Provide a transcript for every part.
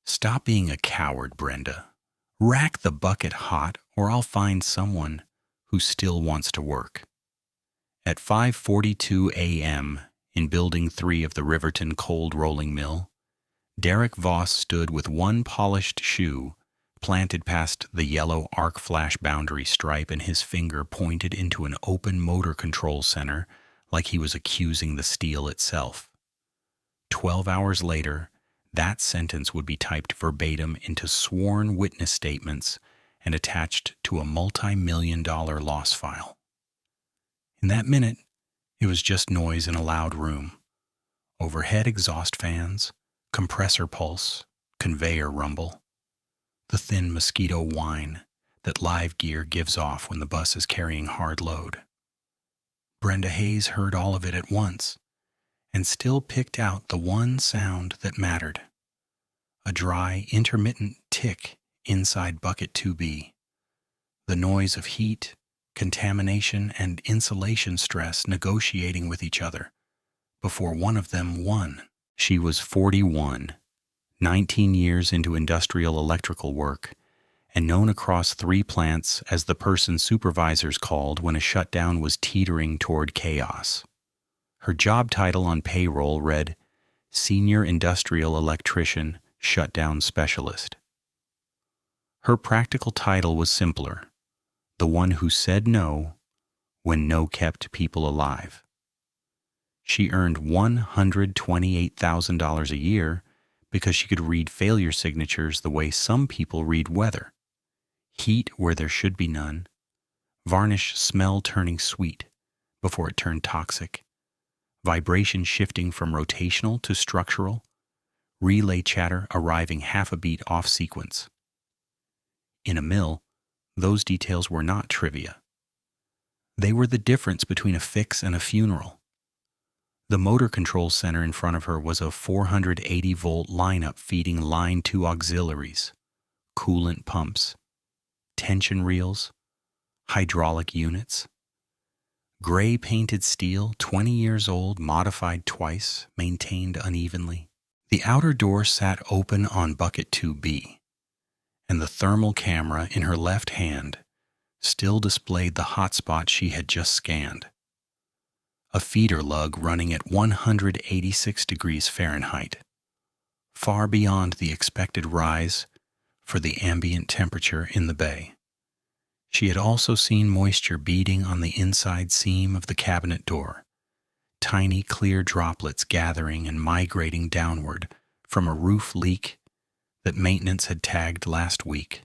Stop being a coward, Brenda. Rack the bucket hot, or I'll find someone who still wants to work. At 5:42 a.m., in Building 3 of the Riverton Cold Rolling Mill, Derek Voss stood with one polished shoe planted past the yellow arc flash boundary stripe and his finger pointed into an open motor control center like he was accusing the steel itself. 12 hours later, that sentence would be typed verbatim into sworn witness statements and attached to a multi-million-dollar loss file. In that minute, it was just noise in a loud room. Overhead exhaust fans, compressor pulse, conveyor rumble, the thin mosquito whine that live gear gives off when the bus is carrying hard load. Brenda Hayes heard all of it at once and still picked out the one sound that mattered. A dry, intermittent tick inside bucket 2B. The noise of heat, contamination, and insulation stress negotiating with each other before one of them won. She was 41, 19 years into industrial electrical work, and known across 3 plants as the person supervisors called when a shutdown was teetering toward chaos. Her job title on payroll read Senior Industrial Electrician Shutdown Specialist. Her practical title was simpler: the one who said no when no kept people alive. She earned $128,000 a year because she could read failure signatures the way some people read weather. Heat where there should be none, varnish smell turning sweet before it turned toxic, vibration shifting from rotational to structural, relay chatter arriving half a beat off sequence. In a mill, those details were not trivia. They were the difference between a fix and a funeral. The motor control center in front of her was a 480-volt lineup feeding Line 2 auxiliaries, coolant pumps, tension reels, hydraulic units. Gray-painted steel, 20 years old, modified twice, maintained unevenly. The outer door sat open on bucket 2B, and the thermal camera in her left hand still displayed the hotspot she had just scanned. A feeder lug running at 186 degrees Fahrenheit, far beyond the expected rise for the ambient temperature in the bay. She had also seen moisture beading on the inside seam of the cabinet door, tiny clear droplets gathering and migrating downward from a roof leak that maintenance had tagged last week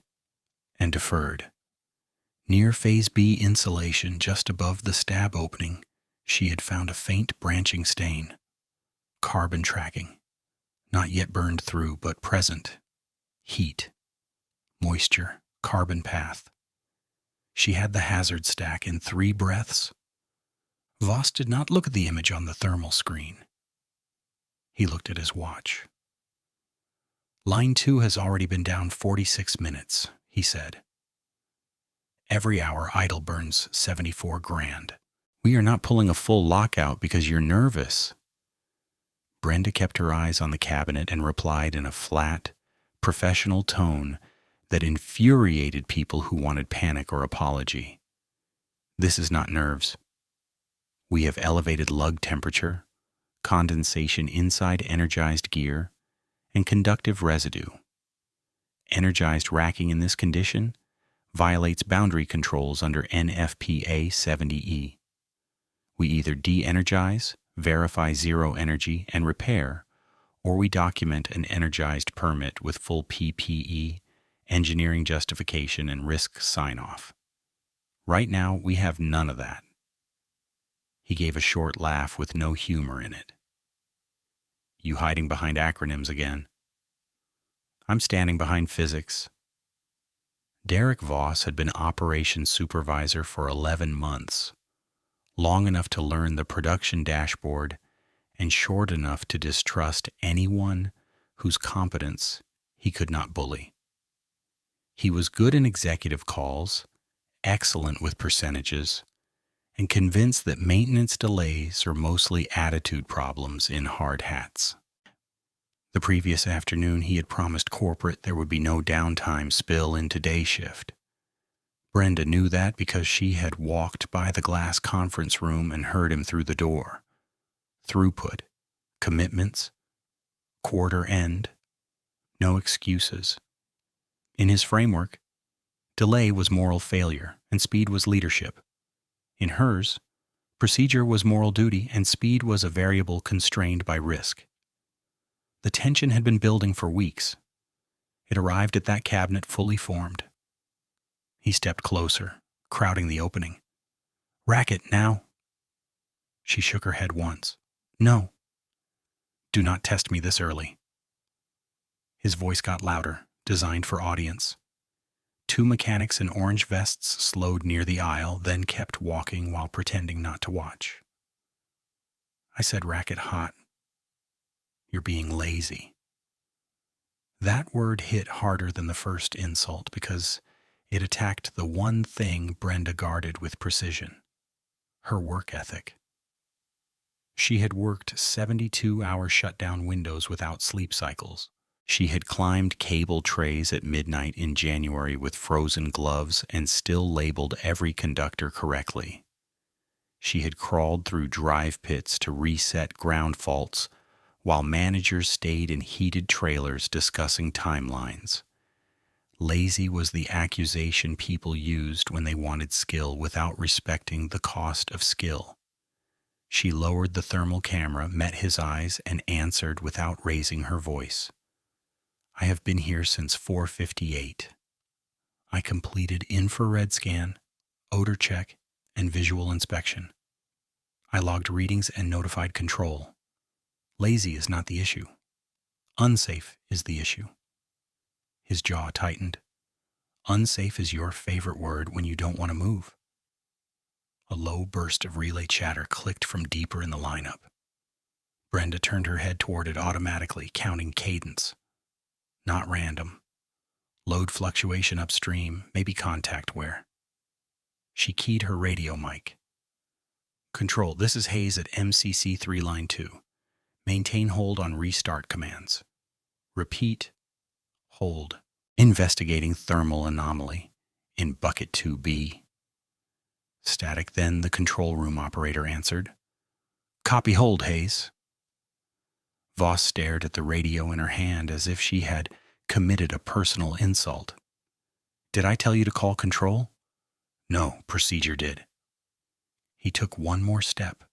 and deferred. Near Phase B insulation just above the stab opening, she had found a faint branching stain. Carbon tracking. Not yet burned through, but present. Heat. Moisture. Carbon path. She had the hazard stack in 3 breaths. Voss did not look at the image on the thermal screen. He looked at his watch. Line 2 has already been down 46 minutes, he said. Every hour idle burns 74 grand. We are not pulling a full lockout because you're nervous. Brenda kept her eyes on the cabinet and replied in a flat, professional tone that infuriated people who wanted panic or apology. This is not nerves. We have elevated lug temperature, condensation inside energized gear, and conductive residue. Energized racking in this condition violates boundary controls under NFPA 70E. We either de-energize, verify zero energy, and repair, or we document an energized permit with full PPE, engineering justification, and risk sign-off. Right now, we have none of that. He gave a short laugh with no humor in it. You hiding behind acronyms again? I'm standing behind physics. Derek Voss had been operations supervisor for 11 months. Long enough to learn the production dashboard and short enough to distrust anyone whose competence he could not bully. He was good in executive calls, excellent with percentages, and convinced that maintenance delays are mostly attitude problems in hard hats. The previous afternoon he had promised corporate there would be no downtime spill into day shift. Brenda knew that because she had walked by the glass conference room and heard him through the door. Throughput, commitments, quarter end, no excuses. In his framework, delay was moral failure and speed was leadership. In hers, procedure was moral duty and speed was a variable constrained by risk. The tension had been building for weeks. It arrived at that cabinet fully formed. He stepped closer, crowding the opening. "Racket now." She shook her head once. "No. Do not test me this early." His voice got louder, designed for audience. Two mechanics in orange vests slowed near the aisle, then kept walking while pretending not to watch. "I said racket hot. You're being lazy." That word hit harder than the first insult because it attacked the one thing Brenda guarded with precision: her work ethic. She had worked 72-hour shutdown windows without sleep cycles. She had climbed cable trays at midnight in January with frozen gloves and still labeled every conductor correctly. She had crawled through drive pits to reset ground faults while managers stayed in heated trailers discussing timelines. Lazy was the accusation people used when they wanted skill without respecting the cost of skill. She lowered the thermal camera, met his eyes, and answered without raising her voice. "I have been here since 4:58. I completed infrared scan, odor check, and visual inspection. I logged readings and notified control. Lazy is not the issue. Unsafe is the issue." His jaw tightened. "Unsafe is your favorite word when you don't want to move." A low burst of relay chatter clicked from deeper in the lineup. Brenda turned her head toward it automatically, counting cadence. Not random. Load fluctuation upstream, maybe contact wear. She keyed her radio mic. "Control, this is Hayes at MCC 3 Line 2. Maintain hold on restart commands. Repeat, hold. Investigating thermal anomaly in bucket 2B. Static. Then the control room operator answered. "Copy hold, Hayes." Voss stared at the radio in her hand as if she had committed a personal insult. "Did I tell you to call control?" "No, procedure did." He took one more step.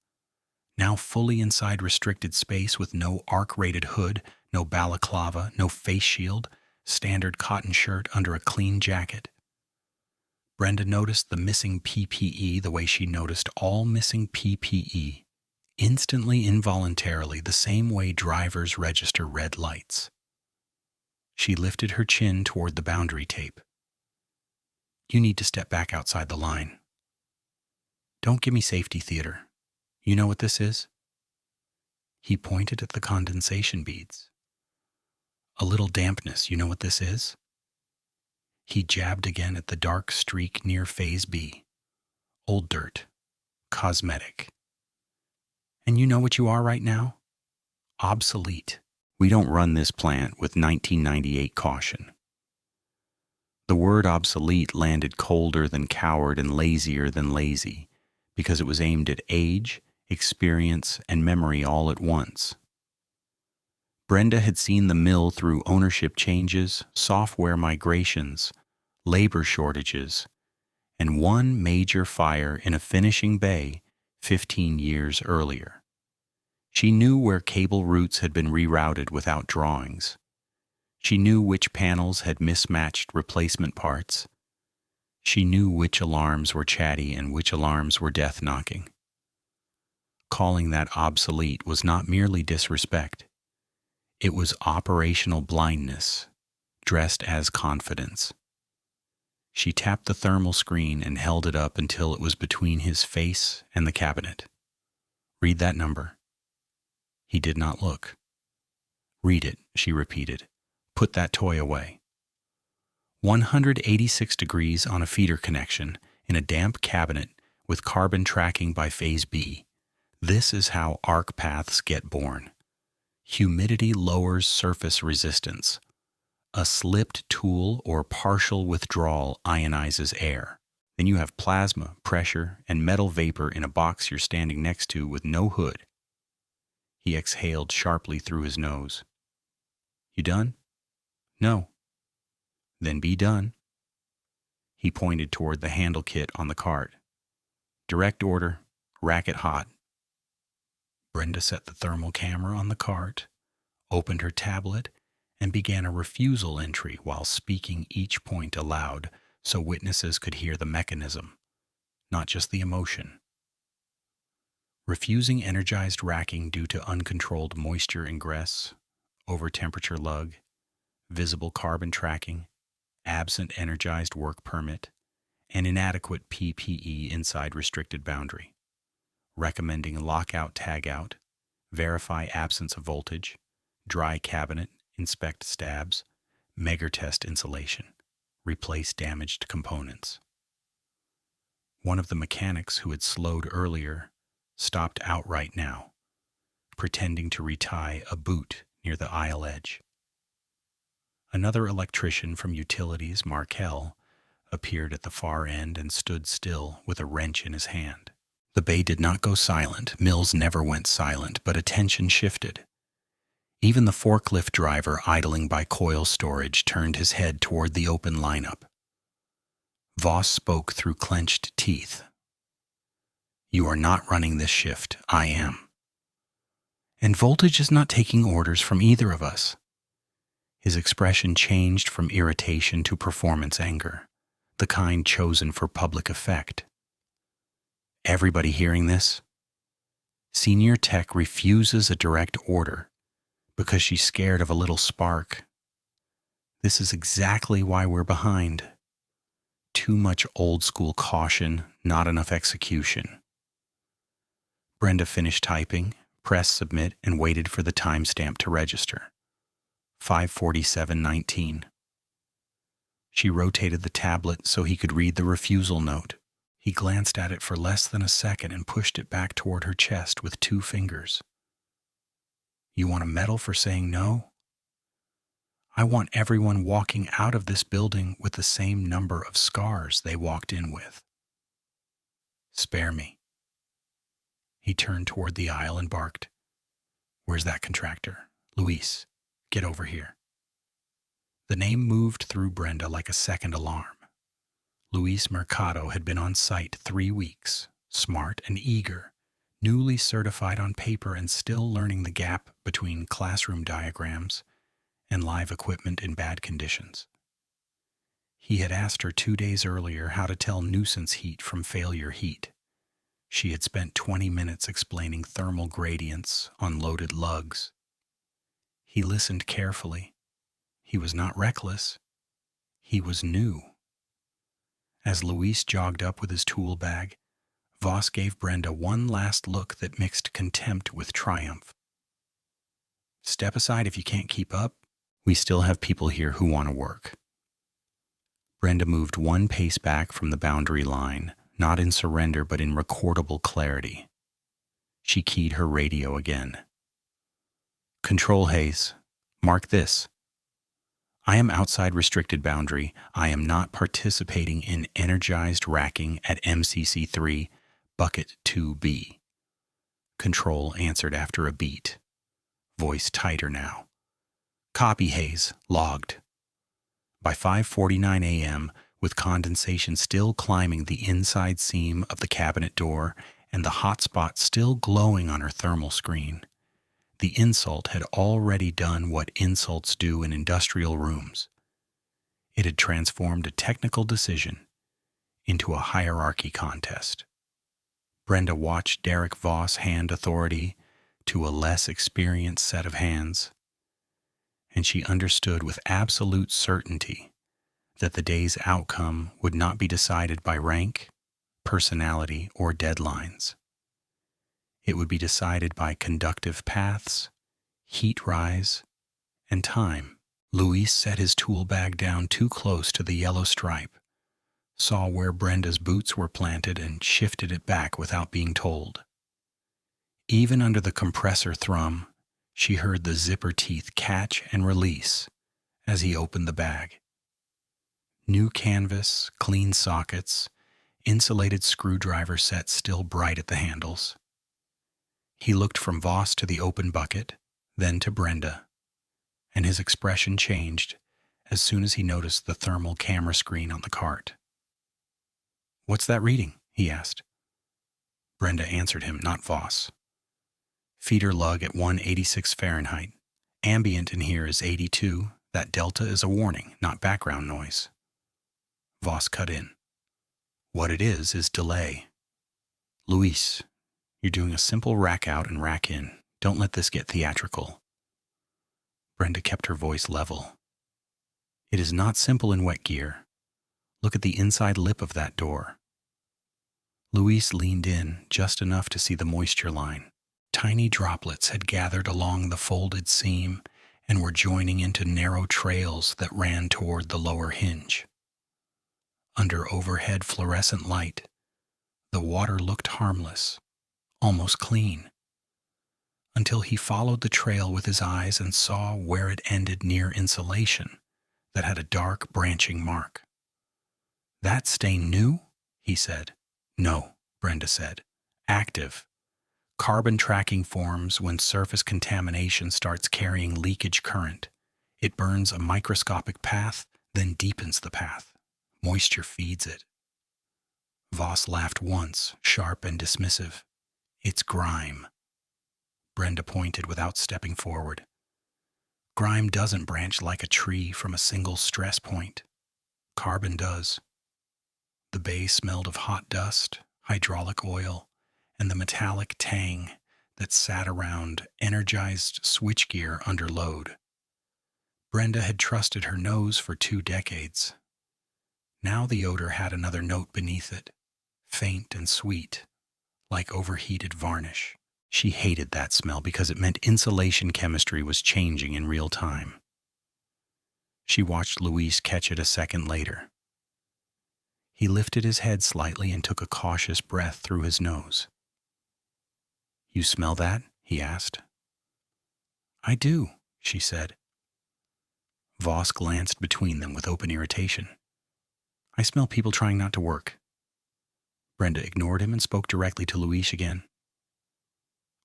Now fully inside restricted space with no arc-rated hood, no balaclava, no face shield, standard cotton shirt under a clean jacket. Brenda noticed the missing PPE the way she noticed all missing PPE, instantly, involuntarily, the same way drivers register red lights. She lifted her chin toward the boundary tape. "You need to step back outside the line." "Don't give me safety theater. You know what this is?" He pointed at the condensation beads. "A little dampness, you know what this is?" He jabbed again at the dark streak near phase B. "Old dirt. Cosmetic. And you know what you are right now? Obsolete. We don't run this plant with 1998 caution." The word obsolete landed colder than coward and lazier than lazy, because it was aimed at age, experience, and memory all at once. Brenda had seen the mill through ownership changes, software migrations, labor shortages, and one major fire in a finishing bay 15 years earlier. She knew where cable routes had been rerouted without drawings. She knew which panels had mismatched replacement parts. She knew which alarms were chatty and which alarms were death-knocking. Calling that obsolete was not merely disrespect. It was operational blindness, dressed as confidence. She tapped the thermal screen and held it up until it was between his face and the cabinet. "Read that number." He did not look. "Read it," she repeated. "Put that toy away." 186 degrees on a feeder connection in a damp cabinet with carbon tracking by phase B. This is how arc paths get born. Humidity lowers surface resistance. A slipped tool or partial withdrawal ionizes air. Then you have plasma, pressure, and metal vapor in a box you're standing next to with no hood. He exhaled sharply through his nose. You done? No. Then be done. He pointed toward the handle kit on the cart. Direct order, rack it hot. Brenda set the thermal camera on the cart, opened her tablet, and began a refusal entry while speaking each point aloud so witnesses could hear the mechanism, not just the emotion. Refusing energized racking due to uncontrolled moisture ingress, over-temperature lug, visible carbon tracking, absent energized work permit, and inadequate PPE inside restricted boundary. Recommending lockout tagout, verify absence of voltage, dry cabinet, inspect stabs, Megger test insulation, replace damaged components. One of the mechanics who had slowed earlier stopped outright now, pretending to retie a boot near the aisle edge. Another electrician from Utilities, Markel, appeared at the far end and stood still with a wrench in his hand. The bay did not go silent. Mills never went silent, but attention shifted. Even the forklift driver idling by coil storage turned his head toward the open lineup. Voss spoke through clenched teeth. You are not running this shift. I am. And Voltage is not taking orders from either of us. His expression changed from irritation to performance anger, the kind chosen for public effect. Everybody hearing this? Senior Tech refuses a direct order because she's scared of a little spark. This is exactly why we're behind. Too much old-school caution, not enough execution. Brenda finished typing, pressed submit, and waited for the timestamp to register. 5:47:19. She rotated the tablet so he could read the refusal note. He glanced at it for less than a second and pushed it back toward her chest with 2 fingers. You want a medal for saying no? I want everyone walking out of this building with the same number of scars they walked in with. Spare me. He turned toward the aisle and barked. Where's that contractor? Luis, get over here. The name moved through Brenda like a second alarm. Luis Mercado had been on site 3 weeks, smart and eager, newly certified on paper and still learning the gap between classroom diagrams and live equipment in bad conditions. He had asked her 2 days earlier how to tell nuisance heat from failure heat. She had spent 20 minutes explaining thermal gradients on loaded lugs. He listened carefully. He was not reckless. He was new. As Luis jogged up with his tool bag, Voss gave Brenda one last look that mixed contempt with triumph. Step aside if you can't keep up. We still have people here who want to work. Brenda moved 1 pace back from the boundary line, not in surrender but in recordable clarity. She keyed her radio again. Control Hayes, mark this. I am outside restricted boundary. I am not participating in energized racking at MCC3, Bucket 2B. Control answered after a beat. Voice tighter now. Copy, Hayes. Logged. By 5:49 a.m., with condensation still climbing the inside seam of the cabinet door and the hot spot still glowing on her thermal screen, the insult had already done what insults do in industrial rooms. It had transformed a technical decision into a hierarchy contest. Brenda watched Derek Voss hand authority to a less experienced set of hands, and she understood with absolute certainty that the day's outcome would not be decided by rank, personality, or deadlines. It would be decided by conductive paths, heat rise, and time. Luis set his tool bag down too close to the yellow stripe, saw where Brenda's boots were planted, and shifted it back without being told. Even under the compressor thrum, She heard the zipper teeth catch and release as he opened the bag. New canvas, clean sockets, insulated screwdriver set still bright at the handles. He looked from Voss to the open bucket, then to Brenda, and his expression changed as soon as he noticed the thermal camera screen on the cart. "What's that reading?" he asked. Brenda answered him, not Voss. "Feeder lug at 186 Fahrenheit. Ambient in here is 82. That delta is a warning, not background noise." Voss cut in. "What it is delay. Luis, you're doing a simple rack out and rack in. Don't let this get theatrical." Brenda kept her voice level. "It is not simple in wet gear. Look at the inside lip of that door." Luis leaned in just enough to see the moisture line. Tiny droplets had gathered along the folded seam and were joining into narrow trails that ran toward the lower hinge. Under overhead fluorescent light, the water looked harmless, almost clean, until he followed the trail with his eyes and saw where it ended near insulation that had a dark branching mark. "That stain new?" he said. "No," Brenda said. "Active. Carbon tracking forms when surface contamination starts carrying leakage current. It burns a microscopic path, then deepens the path. Moisture feeds it." Voss laughed once, sharp and dismissive. "It's grime." Brenda pointed without stepping forward. "Grime doesn't branch like a tree from a single stress point. Carbon does." The bay smelled of hot dust, hydraulic oil, and the metallic tang that sat around energized switchgear under load. Brenda had trusted her nose for 2 decades. Now the odor had another note beneath it, faint and sweet, like overheated varnish. She hated that smell because it meant insulation chemistry was changing in real time. She watched Luis catch it a second later. He lifted his head slightly and took a cautious breath through his nose. "You smell that?" he asked. "I do," she said. Voss glanced between them with open irritation. "I smell people trying not to work." Brenda ignored him and spoke directly to Luis again.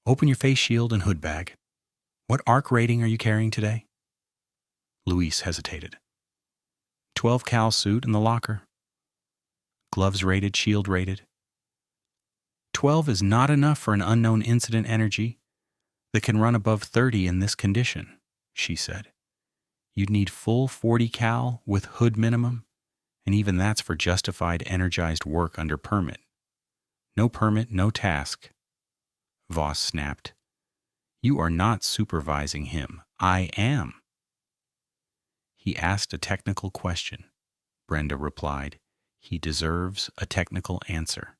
"Open your face shield and hood bag. What arc rating are you carrying today?" Luis hesitated. 12 cal suit in the locker. Gloves rated, shield rated. 12 is not enough for an unknown incident energy that can run above 30 in this condition, she said. You'd need full 40 cal with hood minimum, and even that's for justified energized work under permit. No permit, no task. Voss snapped. "You are not supervising him. I am." He asked a technical question. Brenda replied, "He deserves a technical answer."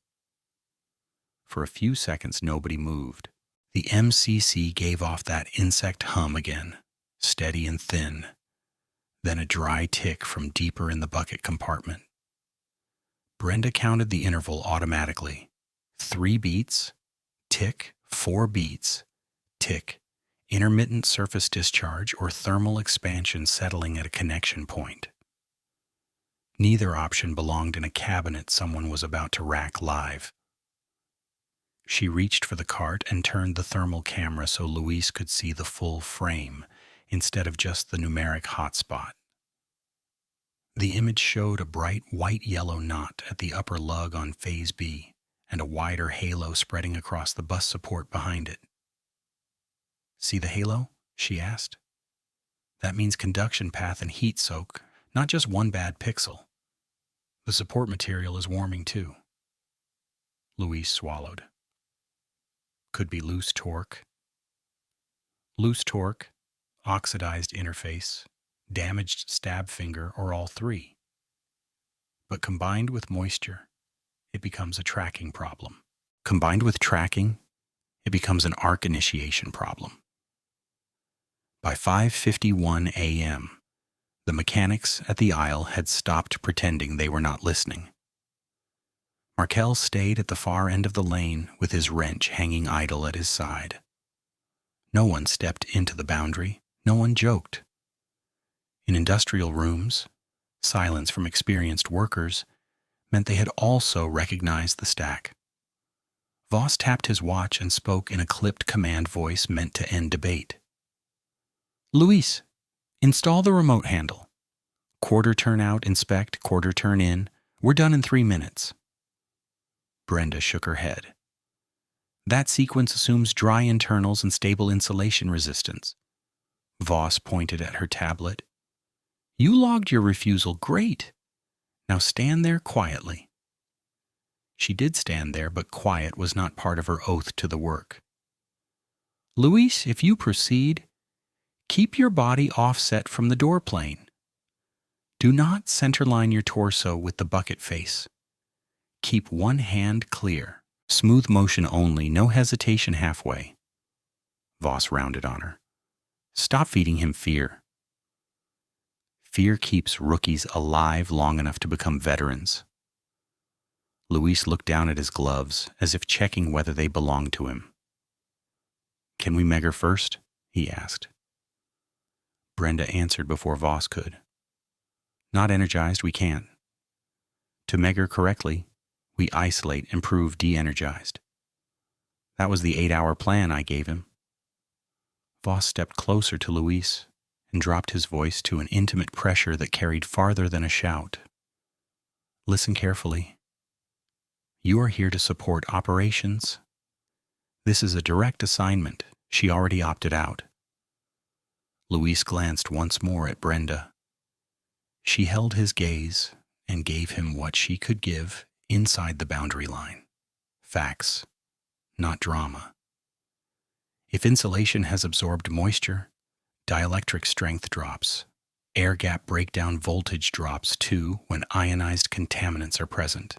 For a few seconds, nobody moved. The MCC gave off that insect hum again, steady and thin, then a dry tick from deeper in the bucket compartment. Brenda counted the interval automatically. 3 beats, tick, 4 beats, tick, intermittent surface discharge or thermal expansion settling at a connection point. Neither option belonged in a cabinet someone was about to rack live. She reached for the cart and turned the thermal camera so Luis could see the full frame instead of just the numeric hotspot. The image showed a bright white-yellow knot at the upper lug on Phase B and a wider halo spreading across the bus support behind it. "See the halo?" she asked. "That means conduction path and heat soak, not just one bad pixel. The support material is warming too." Luis swallowed. "Could be loose torque." Loose torque, oxidized interface, damaged stab finger, or all 3. But combined with moisture, it becomes a tracking problem. Combined with tracking, it becomes an arc initiation problem. By 5:51 a.m., the mechanics at the aisle had stopped pretending they were not listening. Markel stayed at the far end of the lane with his wrench hanging idle at his side. No one stepped into the boundary. No one joked. In industrial rooms, silence from experienced workers meant they had also recognized the stack. Voss tapped his watch and spoke in a clipped command voice meant to end debate. Luis, install the remote handle. Quarter turn out, inspect, quarter turn in. We're done in 3 minutes. Brenda shook her head. That sequence assumes dry internals and stable insulation resistance. Voss pointed at her tablet. You logged your refusal great. Now stand there quietly. She did stand there, but quiet was not part of her oath to the work. Luis, if you proceed, keep your body offset from the door plane. Do not centerline your torso with the bucket face. Keep one hand clear. Smooth motion only, no hesitation halfway. Voss rounded on her. Stop feeding him fear. Fear keeps rookies alive long enough to become veterans. Luis looked down at his gloves, as if checking whether they belonged to him. Can we measure first? He asked. Brenda answered before Voss could. Not energized, we can't. To measure correctly, we isolate and prove de-energized. That was the 8-hour plan I gave him. Voss stepped closer to Luis and dropped his voice to an intimate pressure that carried farther than a shout. Listen carefully. You are here to support operations. This is a direct assignment. She already opted out. Luis glanced once more at Brenda. She held his gaze and gave him what she could give inside the boundary line. Facts, not drama. If insulation has absorbed moisture, dielectric strength drops. Air gap breakdown voltage drops too when ionized contaminants are present.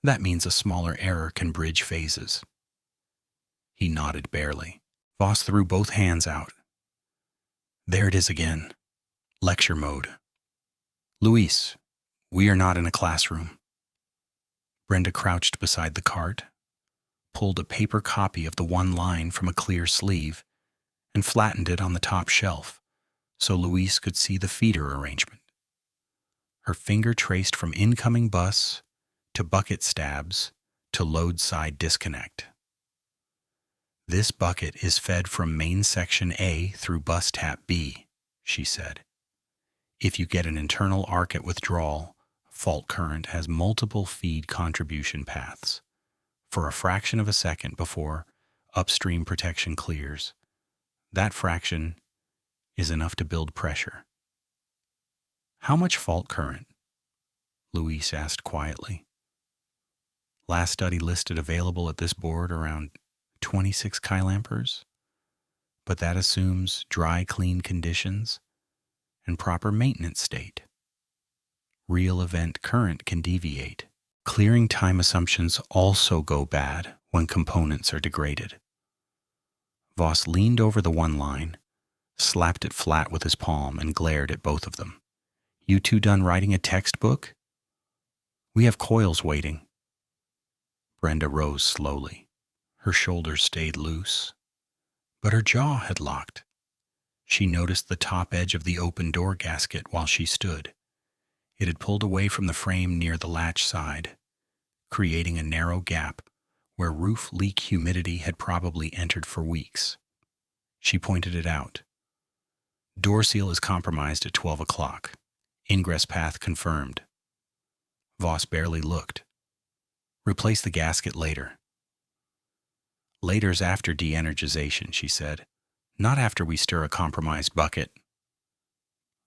That means a smaller error can bridge phases. He nodded barely. Voss threw both hands out. There it is again. Lecture mode. Luis, we are not in a classroom. Brenda crouched beside the cart, pulled a paper copy of the one line from a clear sleeve, and flattened it on the top shelf so Luis could see the feeder arrangement. Her finger traced from incoming bus to bucket stabs to load side disconnect. This bucket is fed from main section A through bus tap B, she said. If you get an internal arc at withdrawal, fault current has multiple feed contribution paths. For a fraction of a second before upstream protection clears, that fraction is enough to build pressure. How much fault current? Luis asked quietly. Last study listed available at this board around 26 kiloamperes, but that assumes dry, clean conditions and proper maintenance state. Real event current can deviate. Clearing time assumptions also go bad when components are degraded. Voss leaned over the one line, slapped it flat with his palm, and glared at both of them. You two done writing a textbook? We have coils waiting. Brenda rose slowly. Her shoulders stayed loose, but her jaw had locked. She noticed the top edge of the open door gasket while she stood. It had pulled away from the frame near the latch side, creating a narrow gap where roof leak humidity had probably entered for weeks. She pointed it out. Door seal is compromised at 12 o'clock. Ingress path confirmed. Voss barely looked. Replace the gasket later. Later's after de-energization, she said. Not after we stir a compromised bucket.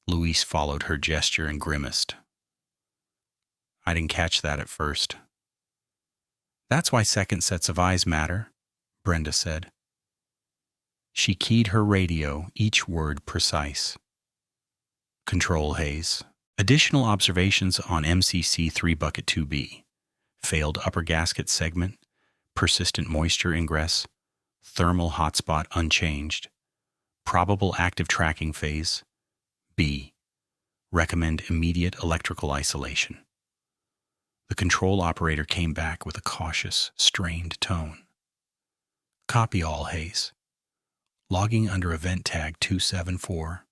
Luis followed her gesture and grimaced. I didn't catch that at first. That's why second sets of eyes matter, Brenda said. She keyed her radio, each word precise. Control haze. Additional observations on MCC 3 bucket 2B. Failed upper gasket segment. Persistent moisture ingress. Thermal hotspot unchanged. Probable active tracking phase. B. Recommend immediate electrical isolation. The control operator came back with a cautious, strained tone. Copy all, Hayes. Logging under event tag 274.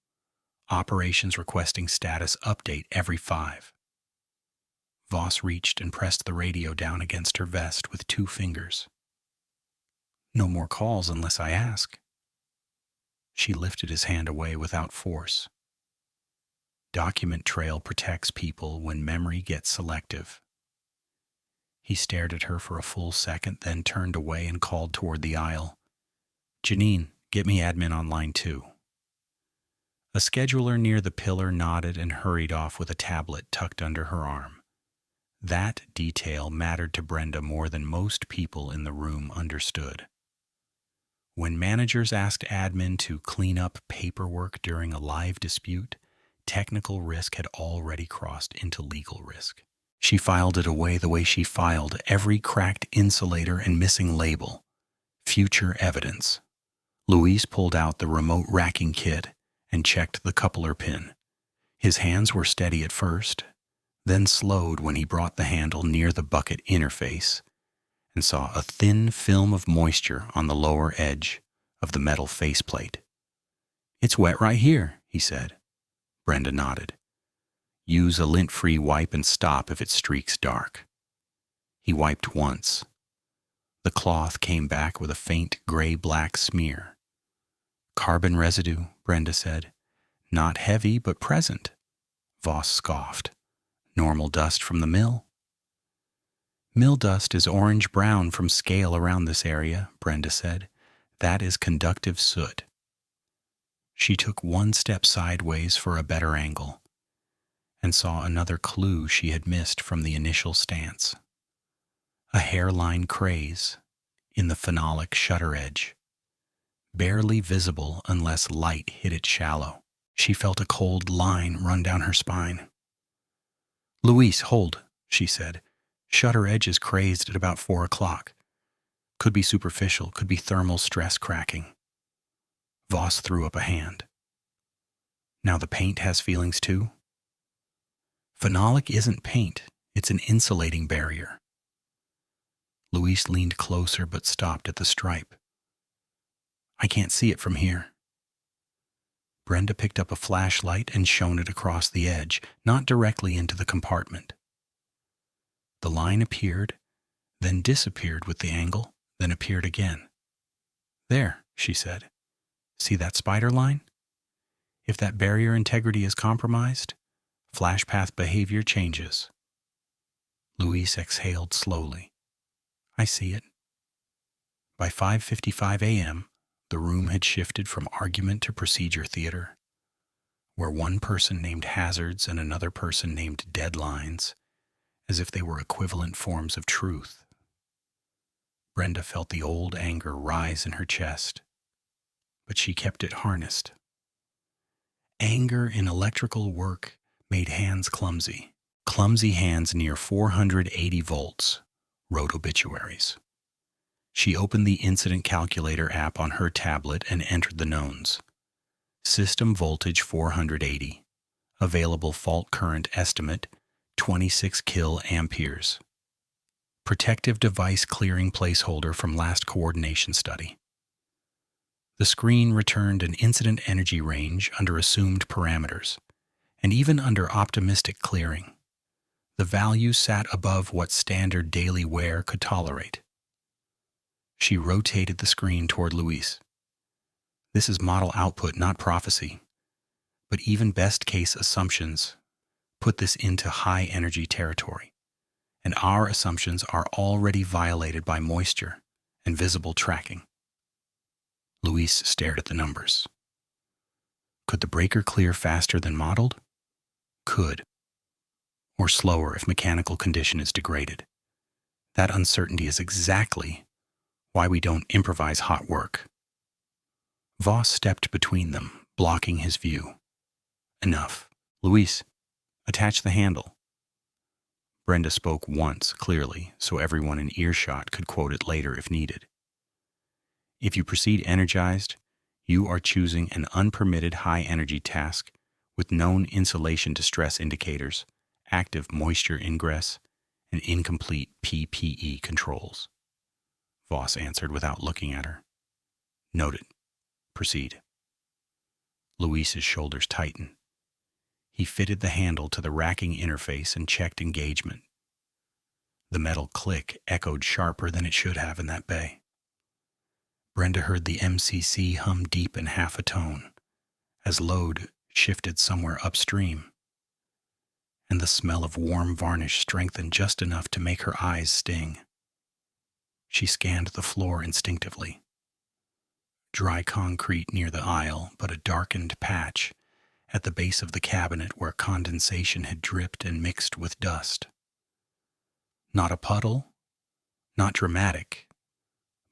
Operations requesting status update every 5. Voss reached and pressed the radio down against her vest with 2 fingers. No more calls unless I ask. She lifted his hand away without force. Document trail protects people when memory gets selective. He stared at her for a full second, then turned away and called toward the aisle. Janine, get me admin on line 2. A scheduler near the pillar nodded and hurried off with a tablet tucked under her arm. That detail mattered to Brenda more than most people in the room understood. When managers asked admin to clean up paperwork during a live dispute, technical risk had already crossed into legal risk. She filed it away the way she filed every cracked insulator and missing label. Future evidence. Luis pulled out the remote racking kit and checked the coupler pin. His hands were steady at first, then slowed when he brought the handle near the bucket interface and saw a thin film of moisture on the lower edge of the metal faceplate. It's wet right here, he said. Brenda nodded. Use a lint-free wipe and stop if it streaks dark. He wiped once. The cloth came back with a faint gray-black smear. Carbon residue, Brenda said. Not heavy, but present. Voss scoffed. Normal dust from the mill. Mill dust is orange-brown from scale around this area, Brenda said. That is conductive soot. She took one step sideways for a better angle and saw another clue she had missed from the initial stance. A hairline craze in the phenolic shutter edge, barely visible unless light hit it shallow. She felt a cold line run down her spine. Luis, hold, she said. Shutter edge is crazed at about 4 o'clock. Could be superficial, could be thermal stress cracking. Voss threw up a hand. Now the paint has feelings too? Phenolic isn't paint, it's an insulating barrier. Luis leaned closer but stopped at the stripe. I can't see it from here. Brenda picked up a flashlight and shone it across the edge, not directly into the compartment. The line appeared, then disappeared with the angle, then appeared again. There, she said. See that spider line? If that barrier integrity is compromised, flash path behavior changes. Luis exhaled slowly. I see it. By 5:55 a.m., the room had shifted from argument to procedure theater, where one person named hazards and another person named deadlines, as if they were equivalent forms of truth. Brenda felt the old anger rise in her chest, but she kept it harnessed. Anger in electrical work made hands clumsy. Clumsy hands near 480 volts wrote obituaries. She opened the incident calculator app on her tablet and entered the knowns. System voltage 480. Available fault current estimate 26 kA. Protective device clearing placeholder from last coordination study. The screen returned an incident energy range under assumed parameters, and even under optimistic clearing. The value sat above what standard daily wear could tolerate. She rotated the screen toward Luis. This is model output, not prophecy. But even best-case assumptions put this into high-energy territory, and our assumptions are already violated by moisture and visible tracking. Luis stared at the numbers. Could the breaker clear faster than modeled? Could. Or slower if mechanical condition is degraded. That uncertainty is exactly why we don't improvise hot work. Voss stepped between them, blocking his view. Enough. Luis, attach the handle. Brenda spoke once, clearly, so everyone in earshot could quote it later if needed. If you proceed energized, you are choosing an unpermitted high-energy task with known insulation distress indicators, active moisture ingress, and incomplete PPE controls. Voss answered without looking at her. Noted. Proceed. Luis's shoulders tightened. He fitted the handle to the racking interface and checked engagement. The metal click echoed sharper than it should have in that bay. Brenda heard the MCC hum deep in half a tone as load shifted somewhere upstream, and the smell of warm varnish strengthened just enough to make her eyes sting. She scanned the floor instinctively. Dry concrete near the aisle, but a darkened patch at the base of the cabinet where condensation had dripped and mixed with dust. Not a puddle, not dramatic,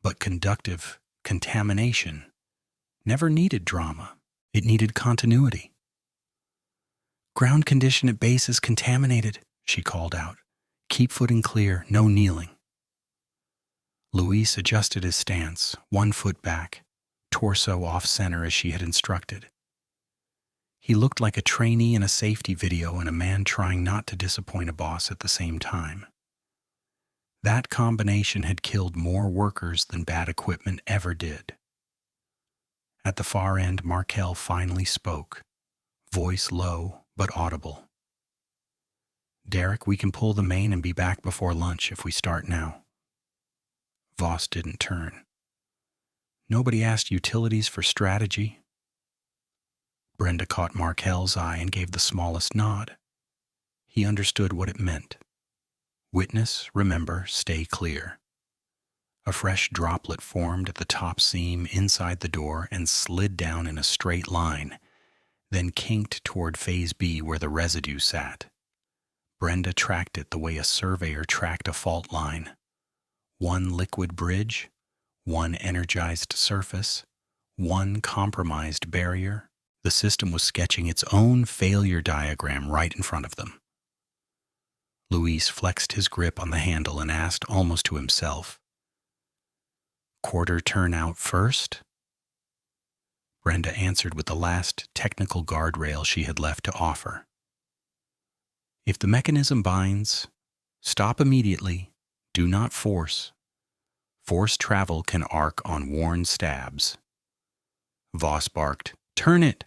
but conductive contamination never needed drama. It needed continuity. "Ground condition at base is contaminated," she called out. "Keep footing clear, no kneeling." Luis adjusted his stance, one foot back, torso off-center as she had instructed. He looked like a trainee in a safety video and a man trying not to disappoint a boss at the same time. That combination had killed more workers than bad equipment ever did. At the far end, Markel finally spoke, voice low but audible. "Derek, we can pull the main and be back before lunch if we start now." Voss didn't turn. "Nobody asked utilities for strategy." Brenda caught Markel's eye and gave the smallest nod. He understood what it meant. Witness, remember, stay clear. A fresh droplet formed at the top seam inside the door and slid down in a straight line, then kinked toward Phase B where the residue sat. Brenda tracked it the way a surveyor tracked a fault line. One liquid bridge, one energized surface, one compromised barrier. The system was sketching its own failure diagram right in front of them. Luis flexed his grip on the handle and asked almost to himself, "Quarter turn out first?" Brenda answered with the last technical guardrail she had left to offer. "If the mechanism binds, stop immediately. Do not force. Force travel can arc on worn stabs." Voss barked, "Turn it!"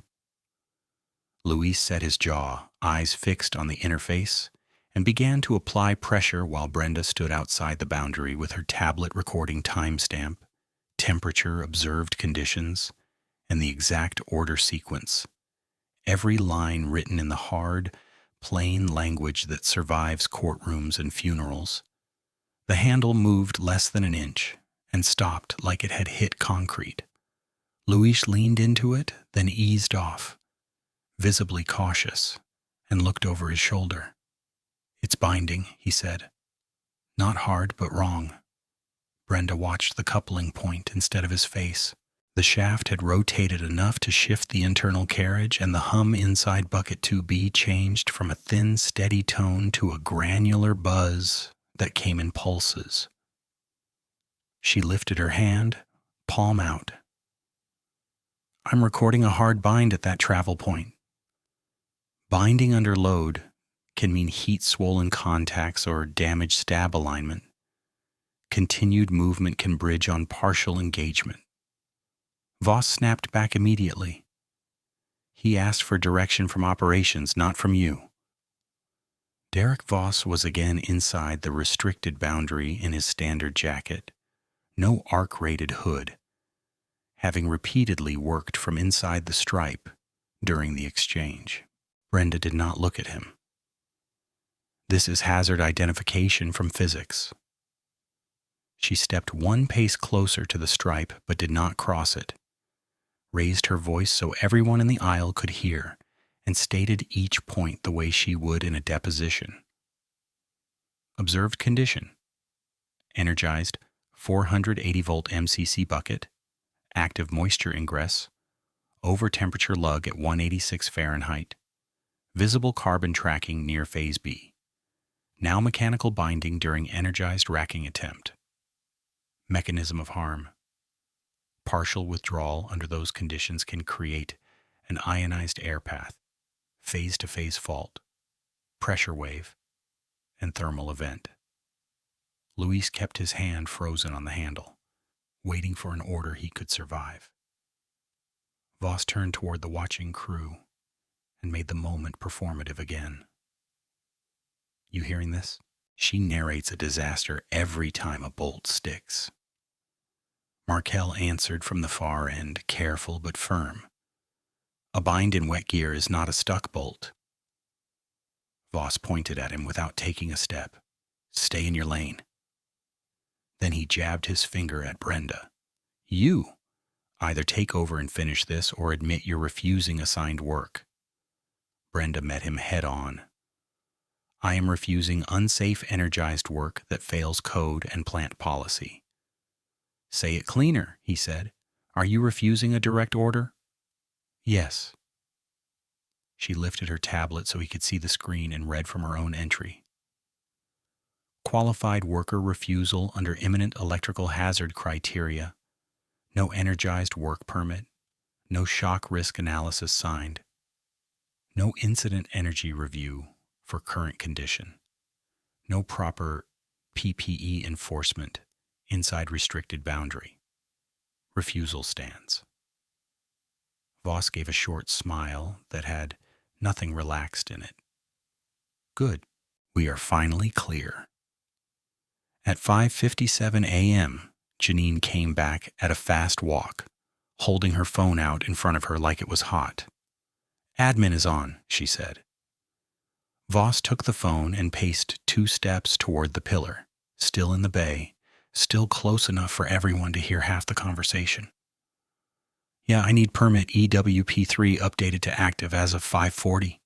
Luis set his jaw, eyes fixed on the interface, and began to apply pressure while Brenda stood outside the boundary with her tablet recording timestamp, temperature, observed conditions, and the exact order sequence. Every line written in the hard, plain language that survives courtrooms and funerals. The handle moved less than an inch and stopped like it had hit concrete. Luis leaned into it, then eased off, visibly cautious, and looked over his shoulder. "It's binding," he said. "Not hard, but wrong." Brenda watched the coupling point instead of his face. The shaft had rotated enough to shift the internal carriage, and the hum inside bucket 2B changed from a thin, steady tone to a granular buzz that came in pulses. She lifted her hand, palm out. "I'm recording a hard bind at that travel point." Binding under load can mean heat-swollen contacts or damaged stab alignment. Continued movement can bridge on partial engagement. Voss snapped back immediately. "He asked for direction from operations, not from you." Derek Voss was again inside the restricted boundary in his standard jacket, no arc-rated hood, having repeatedly worked from inside the stripe during the exchange. Brenda did not look at him. "This is hazard identification from physics." She stepped one pace closer to the stripe but did not cross it, raised her voice so everyone in the aisle could hear, and stated each point the way she would in a deposition. Observed condition: energized 480-volt MCC bucket, active moisture ingress, over temperature lug at 186 Fahrenheit, visible carbon tracking near Phase B. Now mechanical binding during energized racking attempt. Mechanism of harm: partial withdrawal under those conditions can create an ionized air path, phase-to-phase fault, pressure wave, and thermal event. Luis kept his hand frozen on the handle, waiting for an order he could survive. Voss turned toward the watching crew and made the moment performative again. You hearing this? She narrates a disaster every time a bolt sticks. Markel answered from the far end, careful but firm. A bind in wet gear is not a stuck bolt. Voss pointed at him without taking a step. Stay in your lane. Then he jabbed his finger at Brenda. You! Either take over and finish this or admit you're refusing assigned work. Brenda met him head on. I am refusing unsafe energized work that fails code and plant policy. Say it cleaner, he said. Are you refusing a direct order? Yes. She lifted her tablet so he could see the screen and read from her own entry. Qualified worker refusal under imminent electrical hazard criteria. No energized work permit. No shock risk analysis signed. No incident energy review for current condition. No proper PPE enforcement inside restricted boundary. Refusal stands. Voss gave a short smile that had nothing relaxed in it. Good. We are finally clear. At 5:57 a.m., Janine came back at a fast walk, holding her phone out in front of her like it was hot. Admin is on, she said. Voss took the phone and paced 2 steps toward the pillar, still in the bay, still close enough for everyone to hear half the conversation. Yeah, I need permit EWP3 updated to active as of 5:40,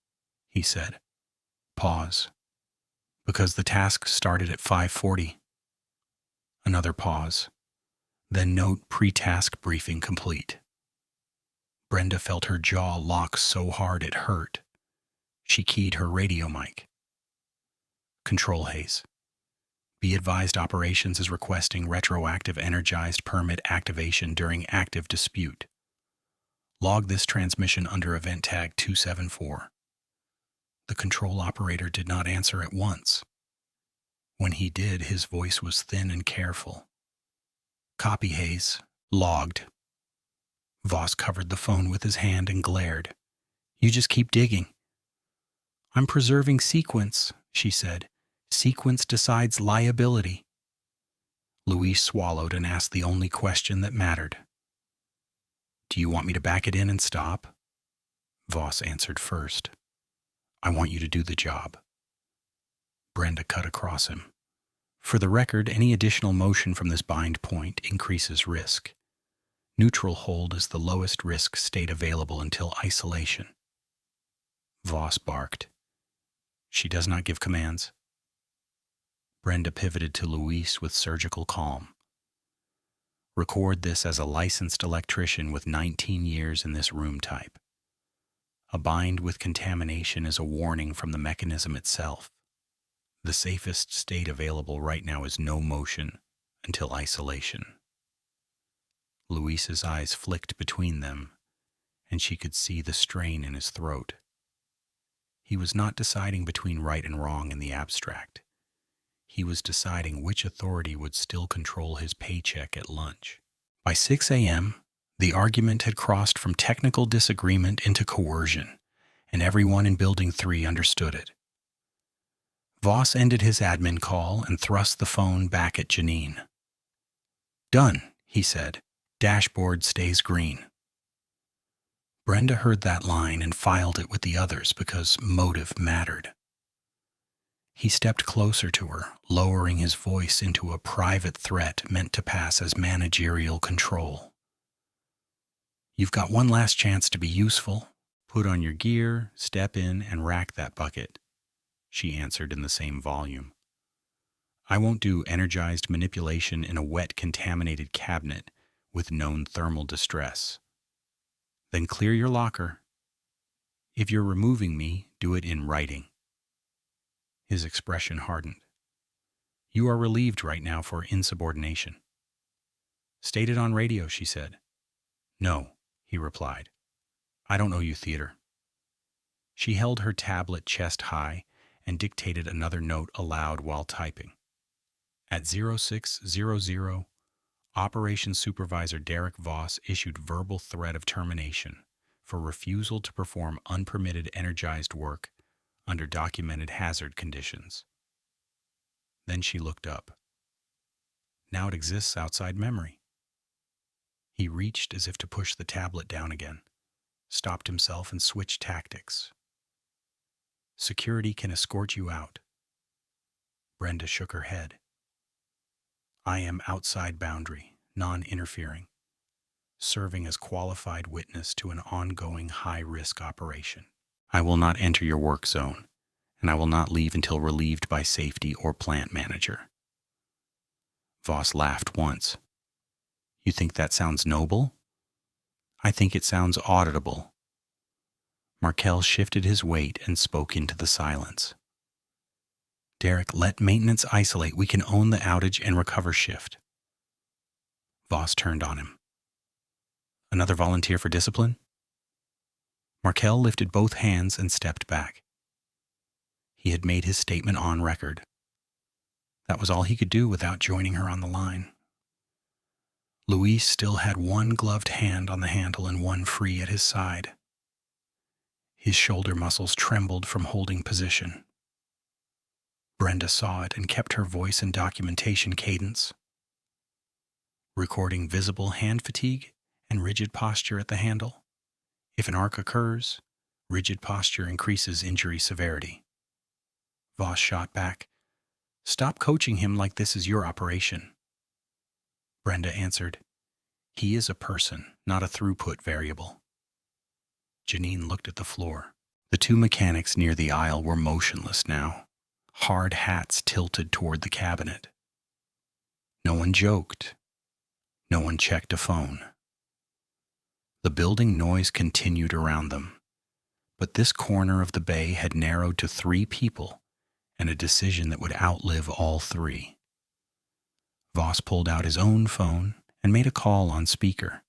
he said. Pause. Because the task started at 5:40. Another pause. Then note pre-task briefing complete. Brenda felt her jaw lock so hard it hurt. She keyed her radio mic. Control Haze. Be advised operations is requesting retroactive energized permit activation during active dispute. Log this transmission under event tag 274. The control operator did not answer at once. When he did, his voice was thin and careful. Copy, Hayes. Logged. Voss covered the phone with his hand and glared. You just keep digging. I'm preserving sequence, she said. Sequence decides liability. Louise swallowed and asked the only question that mattered. Do you want me to back it in and stop? Voss answered first. I want you to do the job. Brenda cut across him. For the record, any additional motion from this bind point increases risk. Neutral hold is the lowest risk state available until isolation. Voss barked. She does not give commands. Brenda pivoted to Luis with surgical calm. Record this as a licensed electrician with 19 years in this room type. A bind with contamination is a warning from the mechanism itself. The safest state available right now is no motion until isolation. Luis's eyes flicked between them, and she could see the strain in his throat. He was not deciding between right and wrong in the abstract. He was deciding which authority would still control his paycheck at lunch. By 6 a.m., the argument had crossed from technical disagreement into coercion, and everyone in Building 3 understood it. Voss ended his admin call and thrust the phone back at Janine. Done, he said. Dashboard stays green. Brenda heard that line and filed it with the others because motive mattered. He stepped closer to her, lowering his voice into a private threat meant to pass as managerial control. You've got one last chance to be useful. Put on your gear, step in, and rack that bucket, she answered in the same volume. I won't do energized manipulation in a wet, contaminated cabinet with known thermal distress. Then clear your locker. If you're removing me, do it in writing. His expression hardened. You are relieved right now for insubordination. State it on radio, she said. No, he replied. I don't owe you theater. She held her tablet chest high and dictated another note aloud while typing. At 0600, Operations Supervisor Derek Voss issued verbal threat of termination. for refusal to perform unpermitted energized work under documented hazard conditions. Then she looked up. Now it exists outside memory. He reached as if to push the tablet down again, stopped himself and switched tactics. Security can escort you out. Brenda shook her head. I am outside boundary, non-interfering, serving as qualified witness to an ongoing high-risk operation. I will not enter your work zone, and I will not leave until relieved by safety or plant manager. Voss laughed once. You think that sounds noble? I think it sounds auditable. Markel shifted his weight and spoke into the silence. Derek, let maintenance isolate. We can own the outage and recover shift. Voss turned on him. Another volunteer for discipline? Markel lifted both hands and stepped back. He had made his statement on record. That was all he could do without joining her on the line. Luis still had one gloved hand on the handle and one free at his side. His shoulder muscles trembled from holding position. Brenda saw it and kept her voice in documentation cadence, recording visible hand fatigue and rigid posture at the handle. If an arc occurs, rigid posture increases injury severity. Voss shot back. Stop coaching him like this is your operation. Brenda answered, he is a person, not a throughput variable. Janine looked at the floor. The two mechanics near the aisle were motionless now, hard hats tilted toward the cabinet. No one joked. No one checked a phone. The building noise continued around them, but this corner of the bay had narrowed to 3 people and a decision that would outlive all 3. Voss pulled out his own phone and made a call on speaker.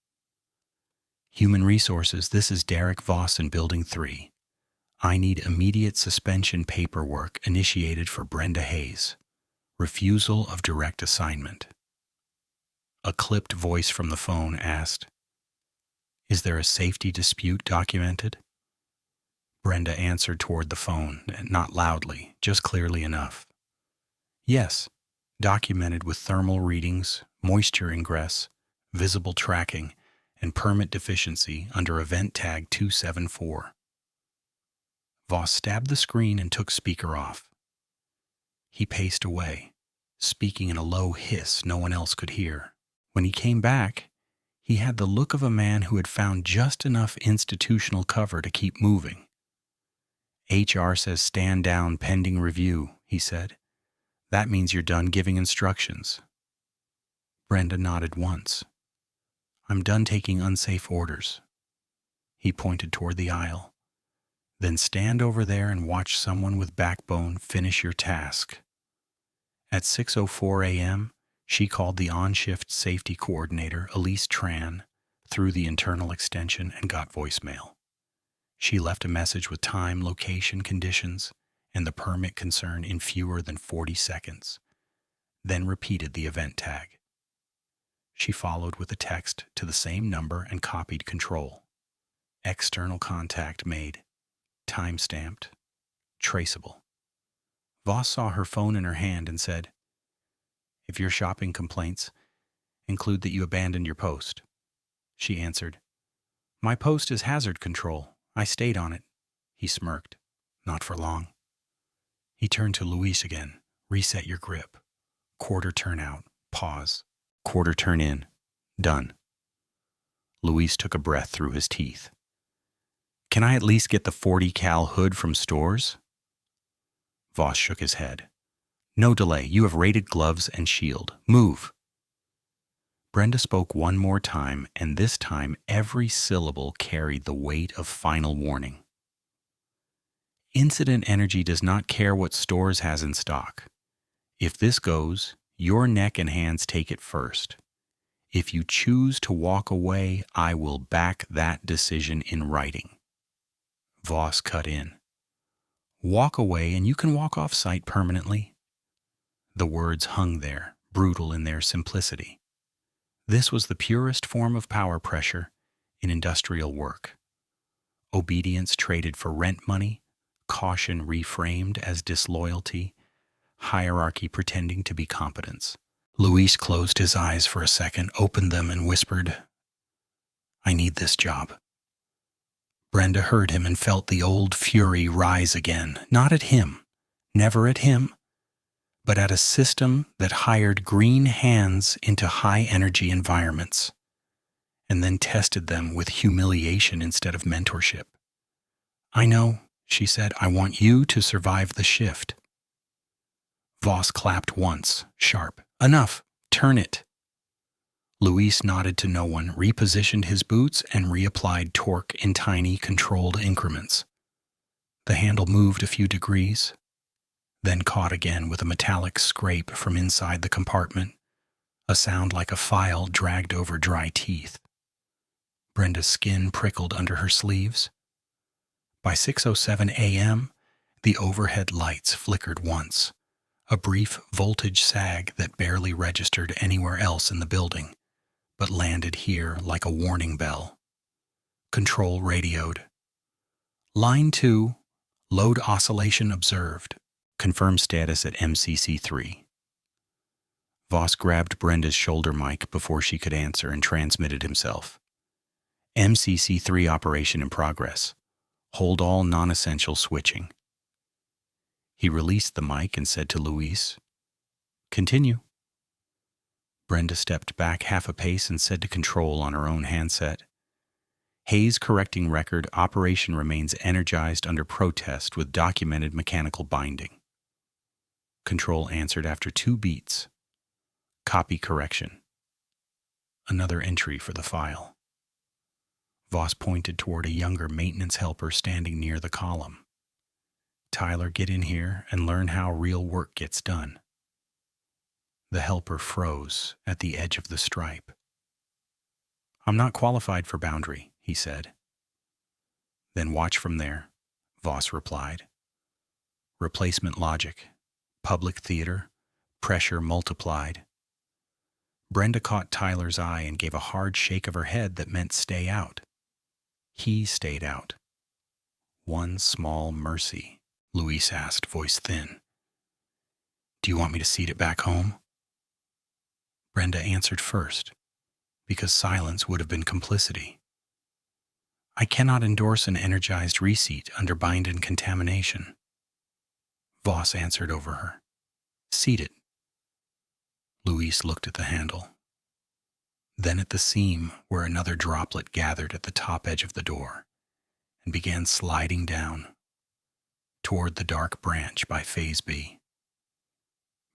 Human Resources, this is Derek Voss in Building 3. I need immediate suspension paperwork initiated for Brenda Hayes. Refusal of direct assignment. A clipped voice from the phone asked, is there a safety dispute documented? Brenda answered toward the phone, not loudly, just clearly enough. Yes, documented with thermal readings, moisture ingress, visible tracking, and permit deficiency under event tag 274. Voss stabbed the screen and took speaker off. He paced away, speaking in a low hiss no one else could hear. When he came back, he had the look of a man who had found just enough institutional cover to keep moving. HR says stand down pending review, he said. That means you're done giving instructions. Brenda nodded once. I'm done taking unsafe orders. He pointed toward the aisle. Then stand over there and watch someone with backbone finish your task. At 6:04 a.m., she called the on-shift safety coordinator, Elise Tran, through the internal extension and got voicemail. She left a message with time, location, conditions, and the permit concern in fewer than 40 seconds, then repeated the event tag. She followed with a text to the same number and copied control. External contact made. Time-stamped. Traceable. Voss saw her phone in her hand and said, if you're shopping complaints, include that you abandoned your post. She answered, my post is hazard control. I stayed on it. He smirked. Not for long. He turned to Luis again. Reset your grip. Quarter turn out. Pause. Quarter turn in. Done. Luis took a breath through his teeth. Can I at least get the 40 cal hood from stores? Voss shook his head. No delay. You have rated gloves and shield. Move. Brenda spoke one more time, and this time every syllable carried the weight of final warning. Incident Energy does not care what stores has in stock. If this goes, your neck and hands take it first. If you choose to walk away, I will back that decision in writing. Voss cut in. Walk away and you can walk off site permanently. The words hung there, brutal in their simplicity. This was the purest form of power pressure in industrial work. Obedience traded for rent money, caution reframed as disloyalty, hierarchy pretending to be competence. Luis closed his eyes for a second, opened them, and whispered, "I need this job." Brenda heard him and felt the old fury rise again, not at him, never at him, but at a system that hired green hands into high-energy environments and then tested them with humiliation instead of mentorship. "I know," she said. "I want you to survive the shift." Voss clapped once, sharp. "Enough! Turn it!" Luis nodded to no one, repositioned his boots, and reapplied torque in tiny, controlled increments. The handle moved a few degrees, then caught again with a metallic scrape from inside the compartment, a sound like a file dragged over dry teeth. Brenda's skin prickled under her sleeves. By 6:07 a.m., the overhead lights flickered once, a brief voltage sag that barely registered anywhere else in the building, but landed here like a warning bell. Control radioed. "Line 2, load oscillation observed. Confirm status at MCC3. Voss grabbed Brenda's shoulder mic before she could answer and transmitted himself. "MCC3 operation in progress. Hold all non-essential switching." He released the mic and said to Luis, "Continue." Brenda stepped back half a pace and said to Control on her own handset, "Hayes correcting record, operation remains energized under protest with documented mechanical binding." Control answered after 2 beats. "Copy correction." Another entry for the file. Voss pointed toward a younger maintenance helper standing near the column. "Tyler, get in here and learn how real work gets done." The helper froze at the edge of the stripe. "I'm not qualified for boundary," he said. "Then watch from there," Voss replied. "Replacement logic, public theater, pressure multiplied." Brenda caught Tyler's eye and gave a hard shake of her head that meant stay out. He stayed out. "One small mercy," Luis asked, voice thin. "Do you want me to seat it back home?" Brenda answered first, because silence would have been complicity. "I cannot endorse an energized reseat under bind and contamination." Voss answered over her. "Seat it." Luis looked at the handle, then at the seam where another droplet gathered at the top edge of the door, and began sliding down toward the dark branch by Phase B.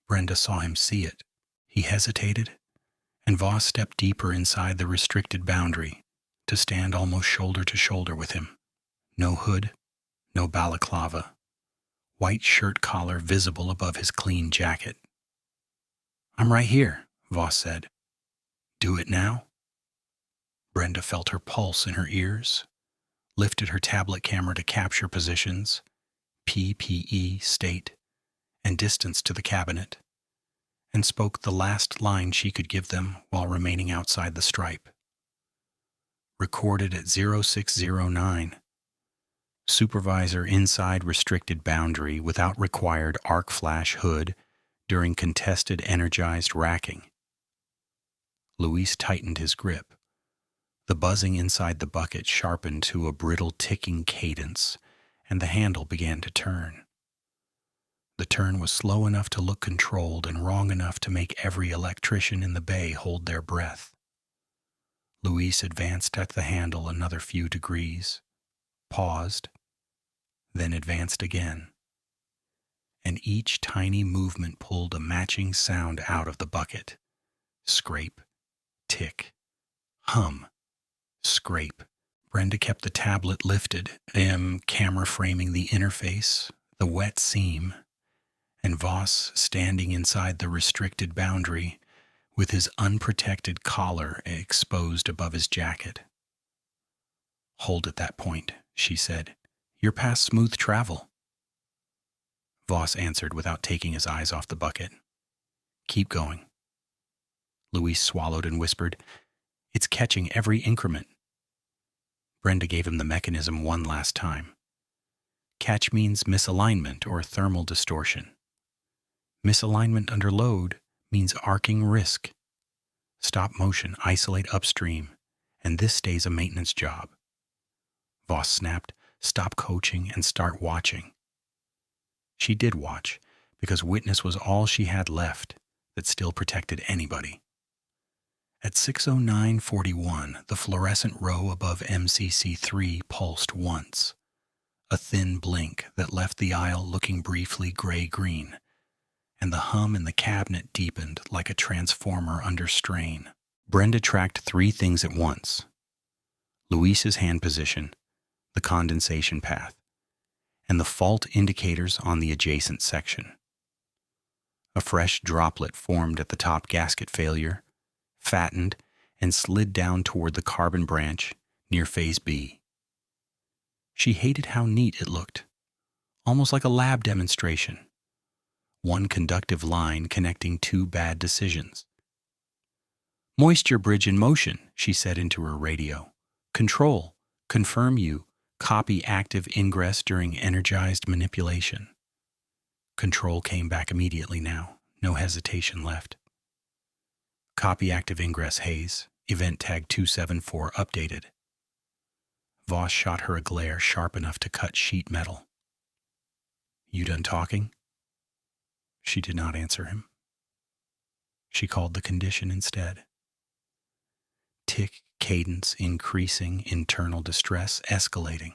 Brenda saw him see it. He hesitated, and Voss stepped deeper inside the restricted boundary to stand almost shoulder to shoulder with him. No hood, no balaclava, white shirt collar visible above his clean jacket. "I'm right here," Voss said. "Do it now?" Brenda felt her pulse in her ears, lifted her tablet camera to capture positions, PPE, state, and distance to the cabinet, and spoke the last line she could give them while remaining outside the stripe. Recorded at 0609. Supervisor inside restricted boundary without required arc flash hood during contested energized racking. Luis tightened his grip. The buzzing inside the bucket sharpened to a brittle ticking cadence, and the handle began to turn. The turn was slow enough to look controlled and wrong enough to make every electrician in the bay hold their breath. Luis advanced at the handle another few degrees, paused, then advanced again, and each tiny movement pulled a matching sound out of the bucket. Scrape, tick, hum, scrape. Brenda kept the tablet lifted, camera framing the interface, the wet seam, and Voss standing inside the restricted boundary with his unprotected collar exposed above his jacket. "Hold at that point," she said. "You're past smooth travel." Voss answered without taking his eyes off the bucket. "Keep going." Luis swallowed and whispered, "It's catching every increment." Brenda gave him the mechanism one last time. Catch means misalignment or thermal distortion. Misalignment under load means arcing risk. Stop motion, isolate upstream, and this stays a maintenance job. Voss snapped, stop coaching and start watching. She did watch, because witness was all she had left that still protected anybody. At 6:09:41, the fluorescent row above MCC3 pulsed once, a thin blink that left the aisle looking briefly gray-green, and the hum in the cabinet deepened like a transformer under strain. Brenda tracked three things at once: Luis's hand position, the condensation path, and the fault indicators on the adjacent section. A fresh droplet formed at the top gasket failure, fattened, and slid down toward the carbon branch near phase B. She hated how neat it looked, almost like a lab demonstration. One conductive line connecting two bad decisions. Moisture bridge in motion, she said into her radio. Control, confirm you, copy active ingress during energized manipulation. Control came back immediately now, no hesitation left. Copy active ingress haze, event tag 274 updated. Voss shot her a glare sharp enough to cut sheet metal. You done talking? She did not answer him. She called the condition instead. Tick cadence increasing, internal distress escalating.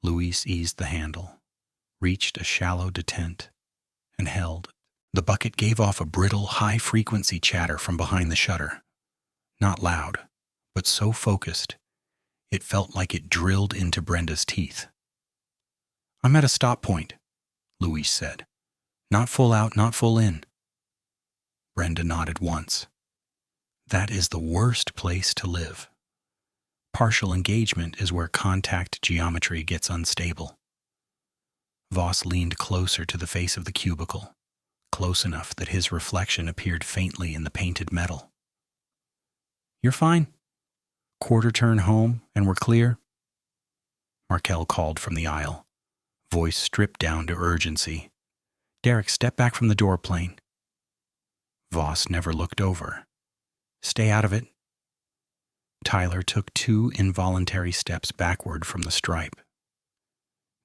Luis eased the handle, reached a shallow detent, and held. The bucket gave off a brittle, high-frequency chatter from behind the shutter. Not loud, but so focused, it felt like it drilled into Brenda's teeth. I'm at a stop point, Luis said. Not full out, not full in. Brenda nodded once. That is the worst place to live. Partial engagement is where contact geometry gets unstable. Voss leaned closer to the face of the cubicle, close enough that his reflection appeared faintly in the painted metal. You're fine. Quarter turn home and we're clear. Markel called from the aisle, voice stripped down to urgency. Derek, step back from the door plane. Voss never looked over. Stay out of it. Tyler took 2 involuntary steps backward from the stripe.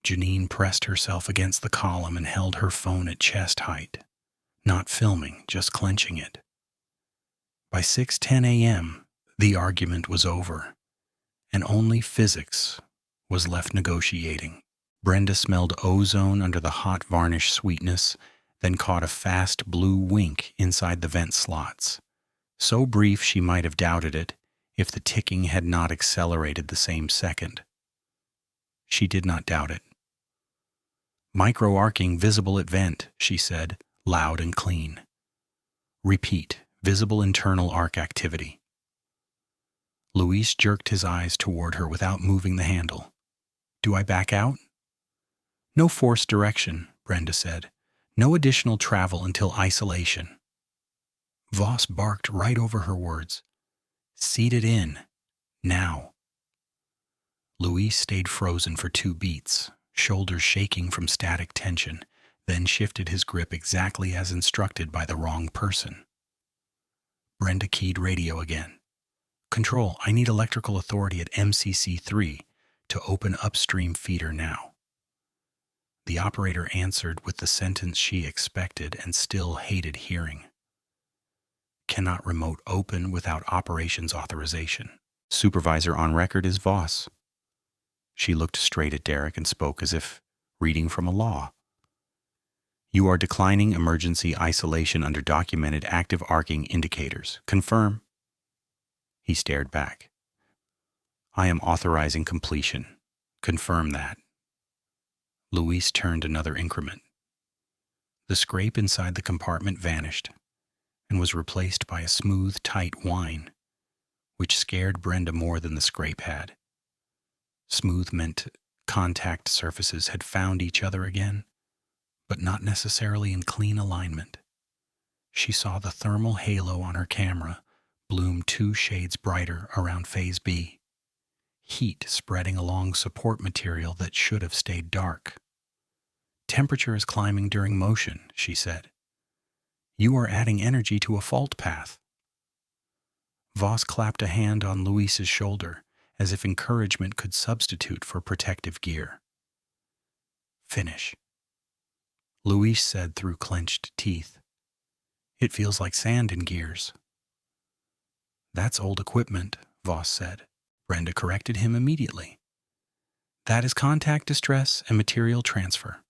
Janine pressed herself against the column and held her phone at chest height, not filming, just clenching it. By 6:10 a.m., the argument was over, and only physics was left negotiating. Brenda smelled ozone under the hot varnish sweetness, then caught a fast blue wink inside the vent slots. So brief she might have doubted it if the ticking had not accelerated the same second. She did not doubt it. Micro-arcing visible at vent, she said, loud and clean. Repeat, visible internal arc activity. Luis jerked his eyes toward her without moving the handle. Do I back out? No forced direction, Brenda said. No additional travel until isolation. Voss barked right over her words. Seat it in. Now. Luis stayed frozen for 2 beats, shoulders shaking from static tension, then shifted his grip exactly as instructed by the wrong person. Brenda keyed radio again. Control, I need electrical authority at MCC3 to open upstream feeder now. The operator answered with the sentence she expected and still hated hearing. Cannot remote open without operations authorization. Supervisor on record is Voss. She looked straight at Derek and spoke as if reading from a law. You are declining emergency isolation under documented active arcing indicators. Confirm. He stared back. I am authorizing completion. Confirm that. Luis turned another increment. The scrape inside the compartment vanished and was replaced by a smooth, tight whine, which scared Brenda more than the scrape had. Smooth meant contact surfaces had found each other again, but not necessarily in clean alignment. She saw the thermal halo on her camera bloom 2 shades brighter around phase B. heat spreading along support material that should have stayed dark. Temperature is climbing during motion, she said. You are adding energy to a fault path. Voss clapped a hand on Luis's shoulder, as if encouragement could substitute for protective gear. Finish, Luis said through clenched teeth. It feels like sand in gears. That's old equipment, Voss said. Brenda corrected him immediately. That is contact distress and material transfer.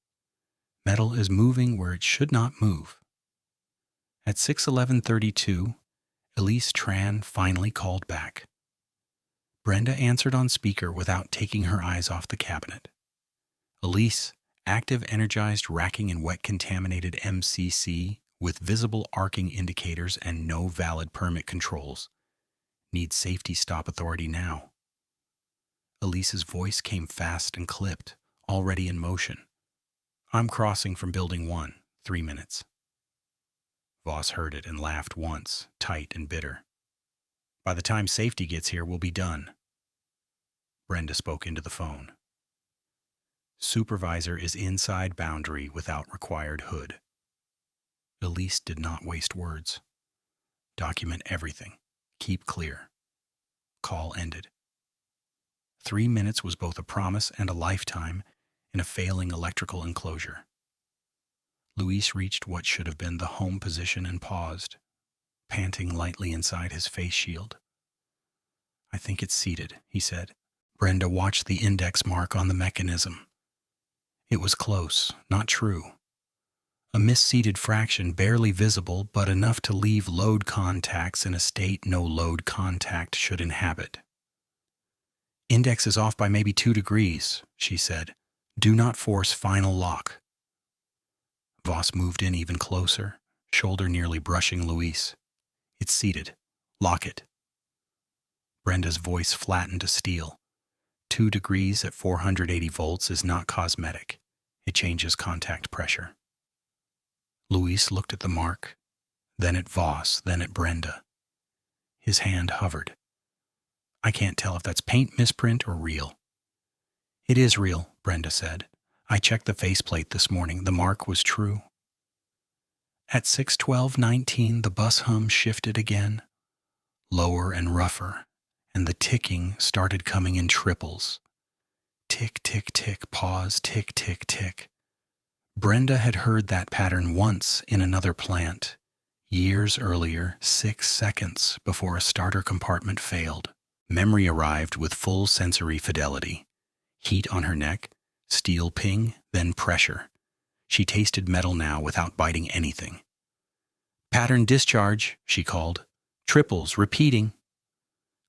Metal is moving where it should not move. At 6:11:32, Elise Tran finally called back. Brenda answered on speaker without taking her eyes off the cabinet. Elise, active energized racking in wet contaminated MCC with visible arcing indicators and no valid permit controls. Needs safety stop authority now. Elise's voice came fast and clipped, already in motion. I'm crossing from building 1, 3 minutes. Voss heard it and laughed once, tight and bitter. By the time safety gets here, we'll be done. Brenda spoke into the phone. Supervisor is inside boundary without required hood. Elise did not waste words. Document everything. Keep clear. Call ended. 3 minutes was both a promise and a lifetime in a failing electrical enclosure. Luis reached what should have been the home position and paused, panting lightly inside his face shield. I think it's seated, he said. Brenda watched the index mark on the mechanism. It was close, not true. A misseated fraction barely visible, but enough to leave load contacts in a state no load contact should inhabit. Index is off by maybe 2 degrees, she said. Do not force final lock. Voss moved in even closer, shoulder nearly brushing Luis. It's seated. Lock it. Brenda's voice flattened to steel. 2 degrees at 480 volts is not cosmetic. It changes contact pressure. Luis looked at the mark, then at Voss, then at Brenda. His hand hovered. I can't tell if that's paint misprint or real. It is real, Brenda said. I checked the faceplate this morning. The mark was true. At 6:12:19, the bus hum shifted again, lower and rougher, and the ticking started coming in triples. Tick, tick, tick, pause, tick, tick, tick. Brenda had heard that pattern once in another plant, years earlier, 6 seconds before a starter compartment failed. Memory arrived with full sensory fidelity. Heat on her neck, steel ping, then pressure. She tasted metal now without biting anything. Pattern discharge, she called. Triples, repeating.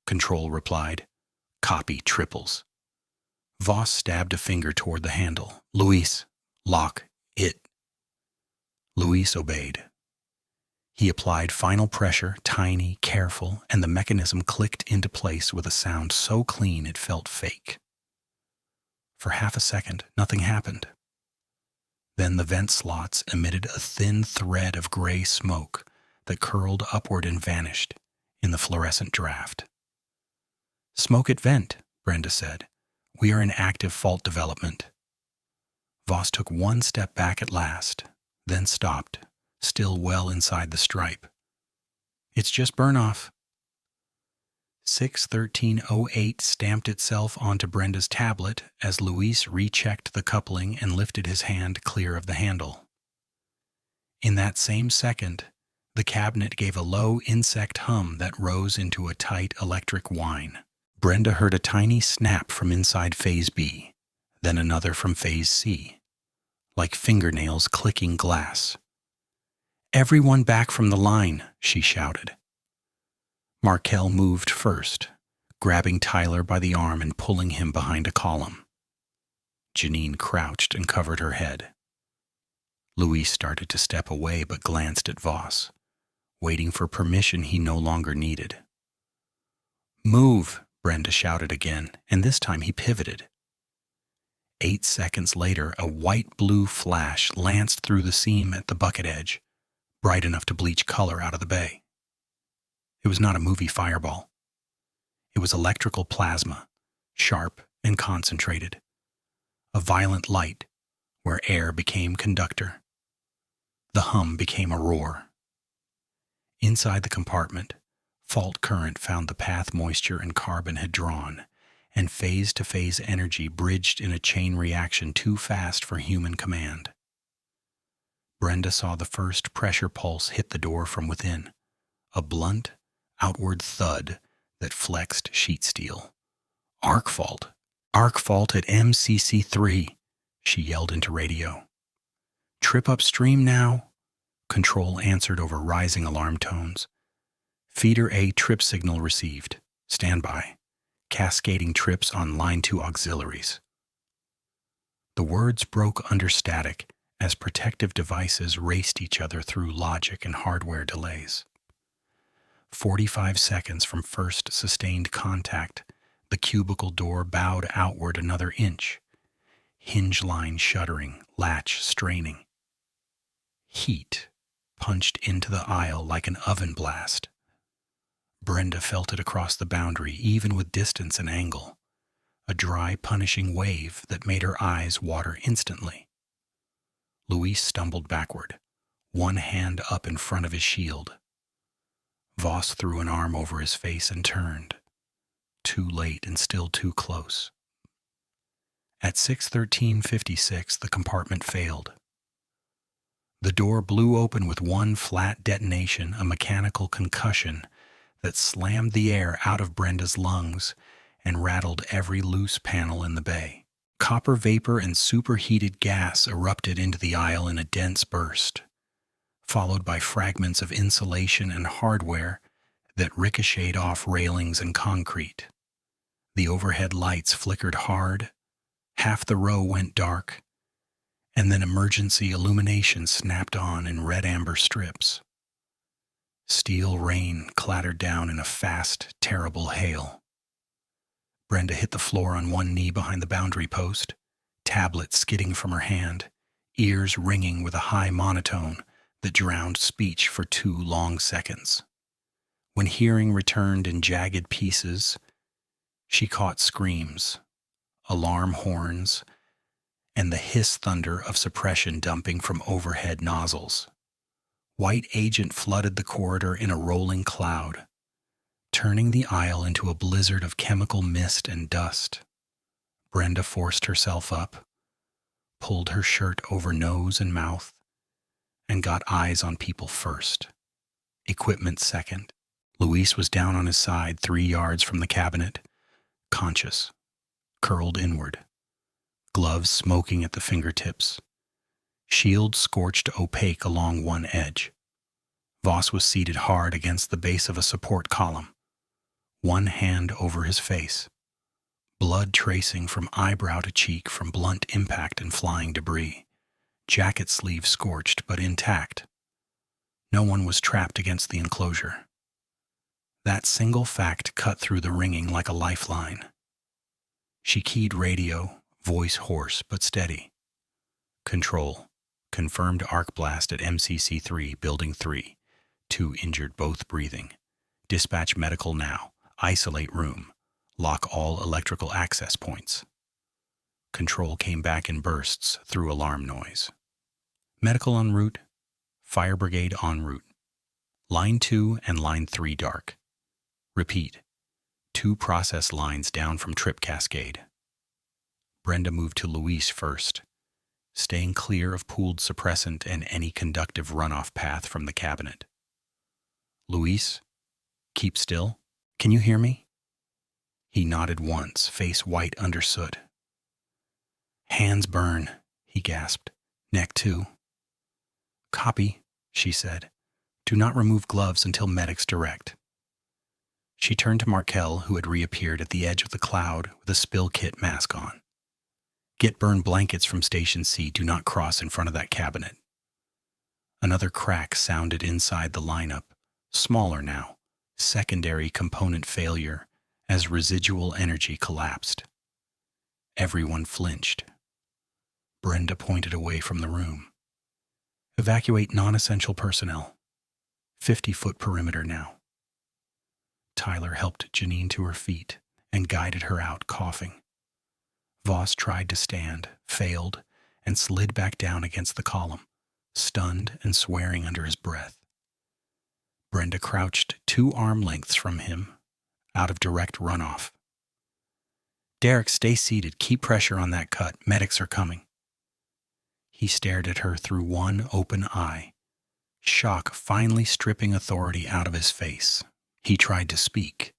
Control replied. Copy triples. Voss stabbed a finger toward the handle. Luis, lock it. Luis obeyed. He applied final pressure, tiny, careful, and the mechanism clicked into place with a sound so clean it felt fake. For half a second, nothing happened. Then the vent slots emitted a thin thread of gray smoke that curled upward and vanished in the fluorescent draft. Smoke at vent, Brenda said. We are in active fault development. Voss took one step back at last, then stopped, still well inside the stripe. It's just burn-off. 6:13:08 stamped itself onto Brenda's tablet as Luis rechecked the coupling and lifted his hand clear of the handle. In that same second, the cabinet gave a low insect hum that rose into a tight electric whine. Brenda heard a tiny snap from inside Phase B, then another from Phase C, like fingernails clicking glass. Everyone back from the line, she shouted. Markel moved first, grabbing Tyler by the arm and pulling him behind a column. Janine crouched and covered her head. Luis started to step away but glanced at Voss, waiting for permission he no longer needed. Move, Brenda shouted again, and this time he pivoted. 8 seconds later, a white-blue flash lanced through the seam at the bucket edge, bright enough to bleach color out of the bay. It was not a movie fireball. It was electrical plasma, sharp and concentrated. A violent light where air became conductor. The hum became a roar. Inside the compartment, fault current found the path moisture and carbon had drawn, and phase-to-phase energy bridged in a chain reaction too fast for human command. Brenda saw the first pressure pulse hit the door from within, a blunt, outward thud that flexed sheet steel. Arc fault! Arc fault at MCC3, she yelled into radio. Trip upstream now? Control answered over rising alarm tones. Feeder A trip signal received. Stand by. Cascading trips on Line 2 auxiliaries. The words broke under static as protective devices raced each other through logic and hardware delays. 45 seconds from first sustained contact, the cubicle door bowed outward another inch. Hinge line shuddering, latch straining. Heat punched into the aisle like an oven blast. Brenda felt it across the boundary, even with distance and angle. A dry, punishing wave that made her eyes water instantly. Luis stumbled backward, one hand up in front of his shield. Voss threw an arm over his face and turned. Too late and still too close. At 6:13:56, the compartment failed. The door blew open with one flat detonation, a mechanical concussion that slammed the air out of Brenda's lungs and rattled every loose panel in the bay. Copper vapor and superheated gas erupted into the aisle in a dense burst, followed by fragments of insulation and hardware that ricocheted off railings and concrete. The overhead lights flickered hard, half the row went dark, and then emergency illumination snapped on in red-amber strips. Steel rain clattered down in a fast, terrible hail. Brenda hit the floor on one knee behind the boundary post, tablet skidding from her hand, ears ringing with a high monotone that drowned speech for 2 long seconds. When hearing returned in jagged pieces, she caught screams, alarm horns, and the hiss thunder of suppression dumping from overhead nozzles. White agent flooded the corridor in a rolling cloud, turning the aisle into a blizzard of chemical mist and dust. Brenda forced herself up, pulled her shirt over nose and mouth, and got eyes on people first. Equipment second. Luis was down on his side 3 yards from the cabinet, conscious, curled inward, gloves smoking at the fingertips. Shield scorched opaque along one edge. Voss was seated hard against the base of a support column, one hand over his face, blood tracing from eyebrow to cheek from blunt impact and flying debris, jacket sleeve scorched but intact. No one was trapped against the enclosure. That single fact cut through the ringing like a lifeline. She keyed radio, voice hoarse but steady. Control. Confirmed arc blast at MCC3, Building 3. 2 injured, both breathing. Dispatch medical now. Isolate room. Lock all electrical access points. Control came back in bursts through alarm noise. Medical en route. Fire brigade en route. Line 2 and Line 3 dark. Repeat. 2 process lines down from trip cascade. Brenda moved to Luis first, staying clear of pooled suppressant and any conductive runoff path from the cabinet. Luis, keep still. Can you hear me? He nodded once, face white under soot. Hands burn, he gasped. Neck too. Copy, she said. Do not remove gloves until medics direct. She turned to Markel, who had reappeared at the edge of the cloud with a spill kit mask on. Get burn blankets from Station C. Do not cross in front of that cabinet. Another crack sounded inside the lineup, smaller now, secondary component failure as residual energy collapsed. Everyone flinched. Brenda pointed away from the room. Evacuate non-essential personnel. 50-foot perimeter now. Tyler helped Janine to her feet and guided her out, coughing. Voss tried to stand, failed, and slid back down against the column, stunned and swearing under his breath. Brenda crouched 2 arm lengths from him, out of direct runoff. "Derek, stay seated. Keep pressure on that cut. Medics are coming." He stared at her through one open eye, shock finally stripping authority out of his face. He tried to speak.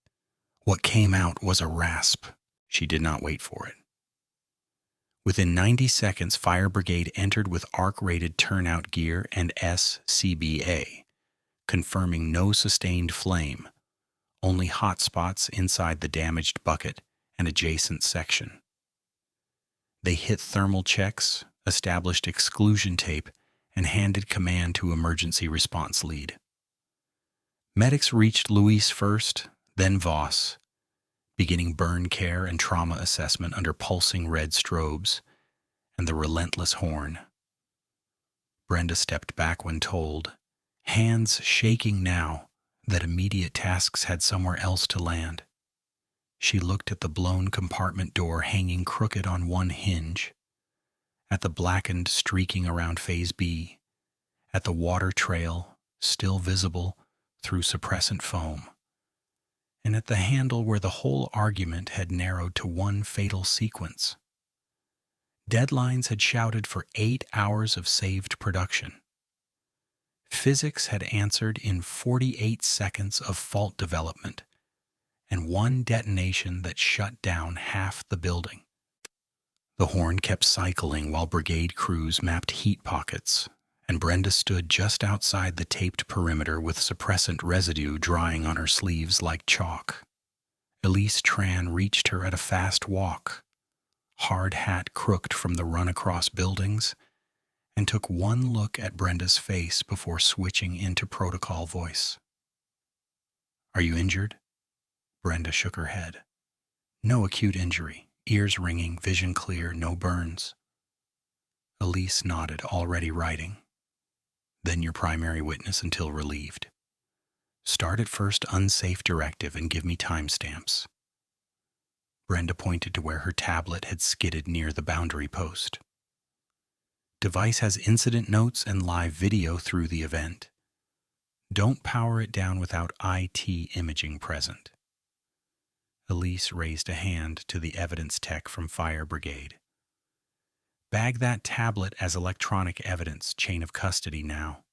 What came out was a rasp. She did not wait for it. Within 90 seconds, Fire Brigade entered with arc-rated turnout gear and SCBA, confirming no sustained flame, only hot spots inside the damaged bucket and adjacent section. They hit thermal checks, established exclusion tape, and handed command to emergency response lead. Medics reached Luis first, then Voss, beginning burn care and trauma assessment under pulsing red strobes and the relentless horn. Brenda stepped back when told, hands shaking now that immediate tasks had somewhere else to land. She looked at the blown compartment door hanging crooked on one hinge, at the blackened streaking around Phase B, at the water trail still visible through suppressant foam, and at the handle where the whole argument had narrowed to one fatal sequence. Deadlines had shouted for 8 hours of saved production. Physics had answered in 48 seconds of fault development, and one detonation that shut down half the building. The horn kept cycling while brigade crews mapped heat pockets, and Brenda stood just outside the taped perimeter with suppressant residue drying on her sleeves like chalk. Elise Tran reached her at a fast walk, hard hat crooked from the run across buildings, and took one look at Brenda's face before switching into protocol voice. "Are you injured?" Brenda shook her head. "No acute injury. Ears ringing, vision clear, no burns." Elise nodded, already writing. "Then your primary witness until relieved. Start at first unsafe directive and give me timestamps." Brenda pointed to where her tablet had skidded near the boundary post. "Device has incident notes and live video through the event. Don't power it down without IT imaging present." Elise raised a hand to the evidence tech from Fire Brigade. "Bag that tablet as electronic evidence, chain of custody now."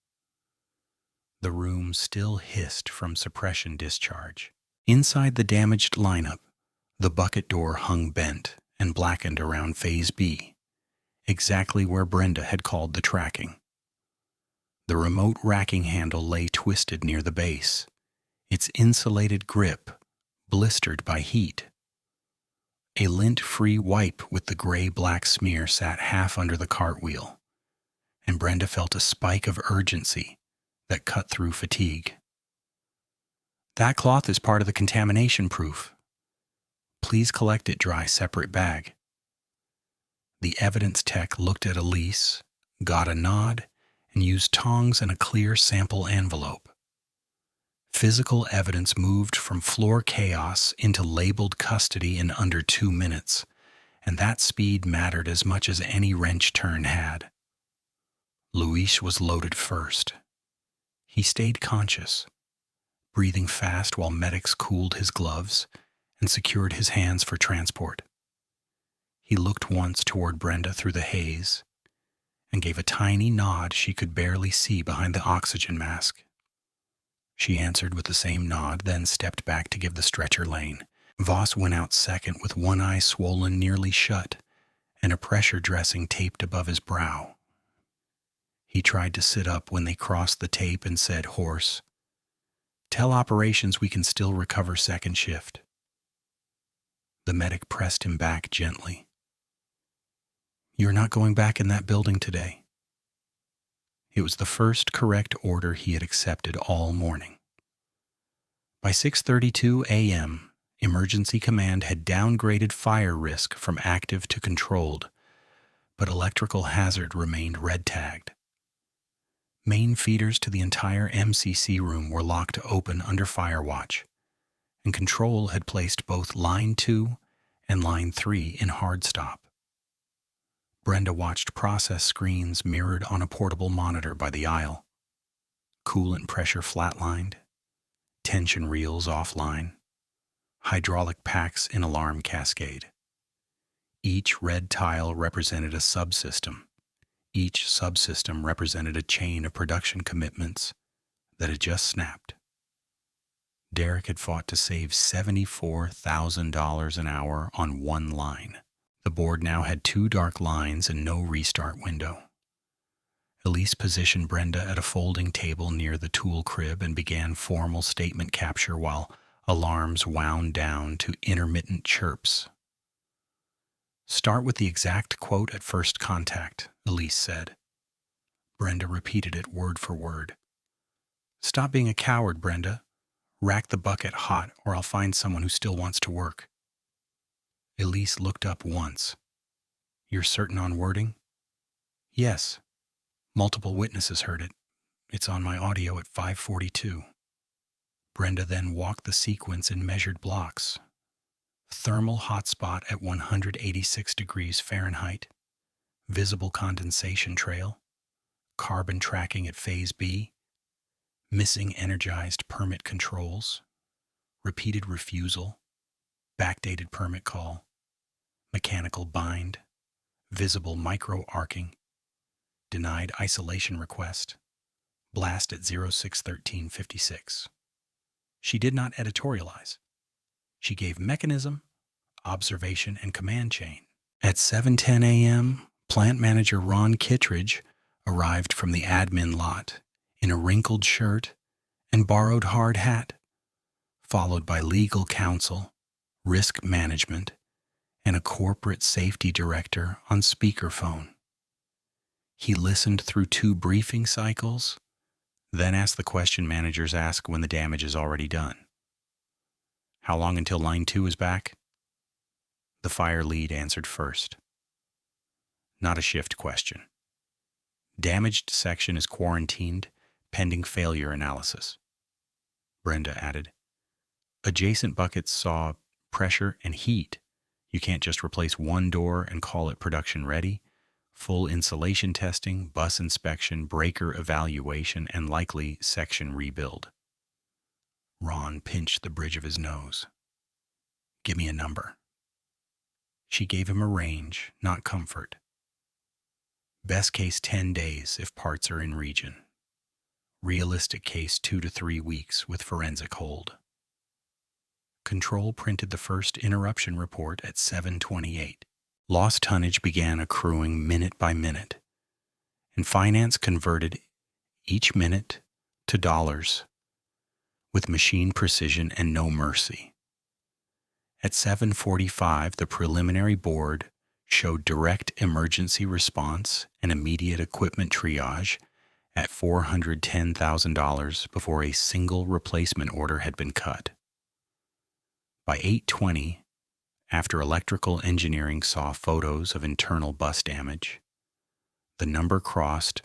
The room still hissed from suppression discharge. Inside the damaged lineup, the bucket door hung bent and blackened around Phase B, exactly where Brenda had called the tracking. The remote racking handle lay twisted near the base, its insulated grip blistered by heat. A lint-free wipe with the gray-black smear sat half under the cartwheel, and Brenda felt a spike of urgency that cut through fatigue. "That cloth is part of the contamination proof. Please collect it dry, separate bag." The evidence tech looked at Elise, got a nod, and used tongs and a clear sample envelope. Physical evidence moved from floor chaos into labeled custody in under 2 minutes, and that speed mattered as much as any wrench turn had. Luis was loaded first. He stayed conscious, breathing fast while medics cooled his gloves and secured his hands for transport. He looked once toward Brenda through the haze and gave a tiny nod she could barely see behind the oxygen mask. She answered with the same nod, then stepped back to give the stretcher lane. Voss went out second with one eye swollen nearly shut and a pressure dressing taped above his brow. He tried to sit up when they crossed the tape and said, hoarse, "Tell operations we can still recover second shift." The medic pressed him back gently. "You're not going back in that building today." It was the first correct order he had accepted all morning. By 6:32 a.m., Emergency Command had downgraded fire risk from active to controlled, but electrical hazard remained red-tagged. Main feeders to the entire MCC room were locked open under fire watch, and Control had placed both Line 2 and Line 3 in hard stop. Brenda watched process screens mirrored on a portable monitor by the aisle. Coolant pressure flatlined, tension reels offline, hydraulic packs in alarm cascade. Each red tile represented a subsystem. Each subsystem represented a chain of production commitments that had just snapped. Derek had fought to save $74,000 an hour on one line. The board now had 2 dark lines and no restart window. Elise positioned Brenda at a folding table near the tool crib and began formal statement capture while alarms wound down to intermittent chirps. "Start with the exact quote at first contact," Elise said. Brenda repeated it word for word. "Stop being a coward, Brenda. Rack the bucket hot, or I'll find someone who still wants to work." Elise looked up once. "You're certain on wording?" "Yes. Multiple witnesses heard it. It's on my audio at 5:42. Brenda then walked the sequence in measured blocks. Thermal hotspot at 186 degrees Fahrenheit. Visible condensation trail. Carbon tracking at phase B. Missing energized permit controls. Repeated refusal. Backdated permit call. Mechanical bind. Visible micro-arcing. Denied isolation request. Blast at 06:13:56. She did not editorialize. She gave mechanism, observation, and command chain. At 7:10 a.m., plant manager Ron Kittredge arrived from the admin lot in a wrinkled shirt and borrowed hard hat, followed by legal counsel, risk management, and a corporate safety director on speakerphone. He listened through 2 briefing cycles, then asked the question managers ask when the damage is already done. "How long until Line 2 is back?" The fire lead answered first. "Not a shift question. Damaged section is quarantined, pending failure analysis." Brenda added, "Adjacent buckets saw pressure and heat. You can't just replace one door and call it production ready. Full insulation testing, bus inspection, breaker evaluation, and likely section rebuild." Ron pinched the bridge of his nose. "Give me a number." She gave him a range, not comfort. Best case 10 days if parts are in region. Realistic case 2 to 3 weeks with forensic hold. Control printed the first interruption report at 7:28. Lost tonnage began accruing minute by minute, and finance converted each minute to dollars with machine precision and no mercy. At 7:45, the preliminary board showed direct emergency response and immediate equipment triage at $410,000 before a single replacement order had been cut. By 8:20, after electrical engineering saw photos of internal bus damage, the number crossed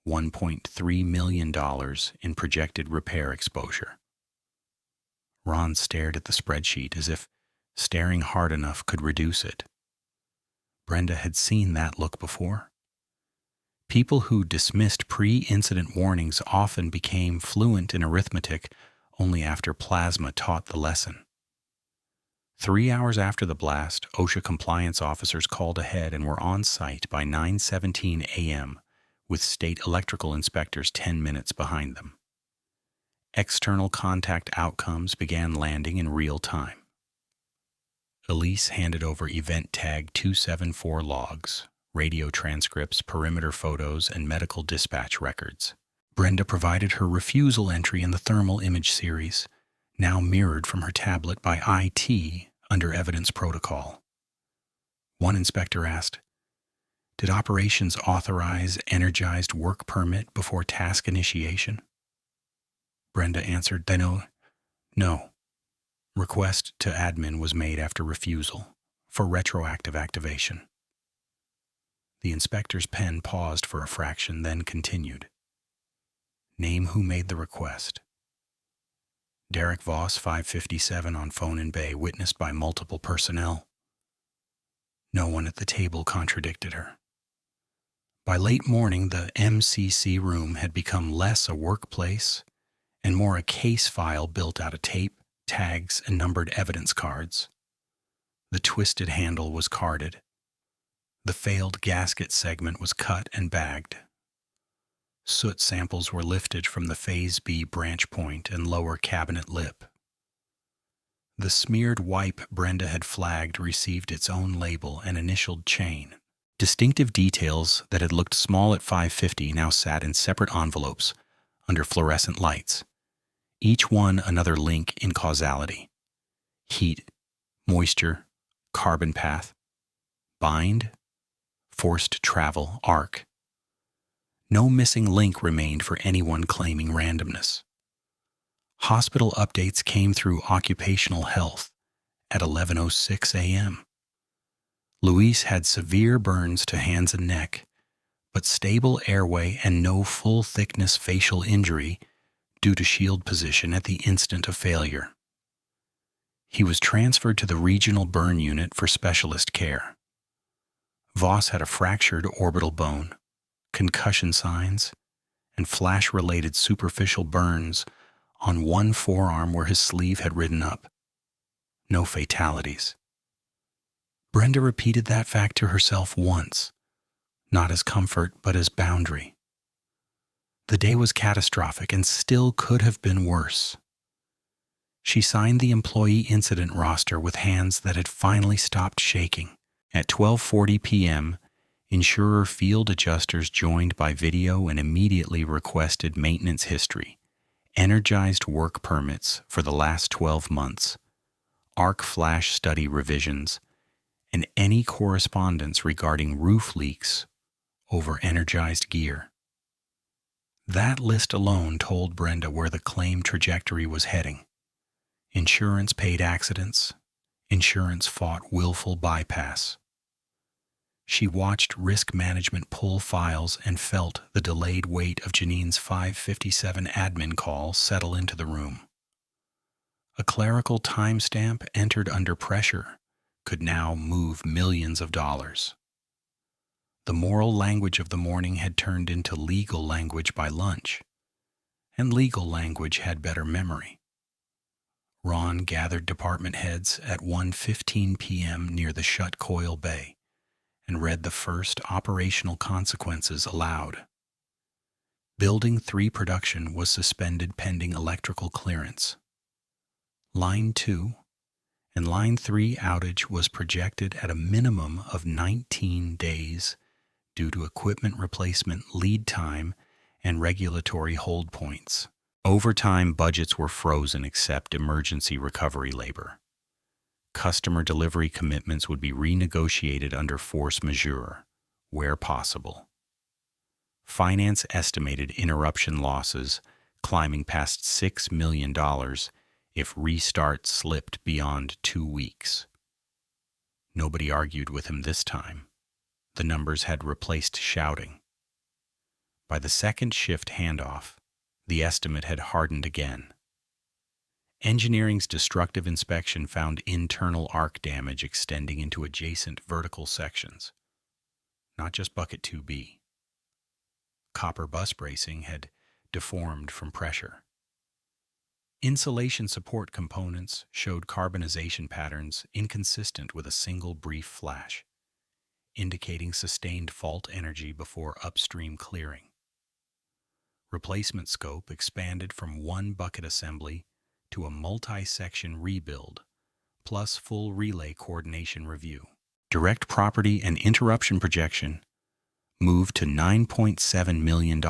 $1.3 million in projected repair exposure. Ron stared at the spreadsheet as if staring hard enough could reduce it. Brenda had seen that look before. People who dismissed pre-incident warnings often became fluent in arithmetic only after plasma taught the lesson. 3 hours after the blast, OSHA compliance officers called ahead and were on site by 9:17 a.m., with state electrical inspectors 10 minutes behind them. External contact outcomes began landing in real time. Elise handed over event tag 274 logs, radio transcripts, perimeter photos, and medical dispatch records. Brenda provided her refusal entry in the thermal image series, now mirrored from her tablet by IT under evidence protocol. One inspector asked, "Did operations authorize energized work permit before task initiation?" Brenda answered, No. Request to admin was made after refusal for retroactive activation." The inspector's pen paused for a fraction, then continued. "Name who made the request." Derek Voss, 557, on phone in bay, witnessed by multiple personnel. No one at the table contradicted her. By late morning, the MCC room had become less a workplace and more a case file built out of tape, tags, and numbered evidence cards. The twisted handle was carded. The failed gasket segment was cut and bagged. Soot samples were lifted from the Phase B branch point and lower cabinet lip. The smeared wipe Brenda had flagged received its own label and initialed chain. Distinctive details that had looked small at 550 now sat in separate envelopes under fluorescent lights, each one another link in causality. Heat, moisture, carbon path, bind, forced travel, arc. No missing link remained for anyone claiming randomness. Hospital updates came through occupational health at 11:06 a.m. Luis had severe burns to hands and neck, but stable airway and no full-thickness facial injury due to shield position at the instant of failure. He was transferred to the regional burn unit for specialist care. Voss had a fractured orbital bone, concussion signs, and flash-related superficial burns on one forearm where his sleeve had ridden up. No fatalities. Brenda repeated that fact to herself once, not as comfort but as boundary. The day was catastrophic and still could have been worse. She signed the employee incident roster with hands that had finally stopped shaking. At 12:40 p.m., insurer field adjusters joined by video and immediately requested maintenance history, energized work permits for the last 12 months, arc flash study revisions, and any correspondence regarding roof leaks over energized gear. That list alone told Brenda where the claim trajectory was heading. Insurance paid accidents. Insurance fought willful bypass. She watched risk management pull files and felt the delayed weight of Janine's 5:57 admin call settle into the room. A clerical timestamp entered under pressure could now move millions of dollars. The moral language of the morning had turned into legal language by lunch, and legal language had better memory. Ron gathered department heads at 1:15 p.m. near the shut coil bay and read the first operational consequences aloud. Building 3 production was suspended pending electrical clearance. Line 2 and Line 3 outage was projected at a minimum of 19 days due to equipment replacement lead time and regulatory hold points. Overtime budgets were frozen except emergency recovery labor. Customer delivery commitments would be renegotiated under force majeure, where possible. Finance estimated interruption losses climbing past $6 million if restart slipped beyond 2 weeks. Nobody argued with him this time. The numbers had replaced shouting. By the second shift handoff, the estimate had hardened again. Engineering's destructive inspection found internal arc damage extending into adjacent vertical sections, not just bucket 2B. Copper bus bracing had deformed from pressure. Insulation support components showed carbonization patterns inconsistent with a single brief flash, indicating sustained fault energy before upstream clearing. Replacement scope expanded from one bucket assembly to a multi-section rebuild, plus full relay coordination review. Direct property and interruption projection moved to $9.7 million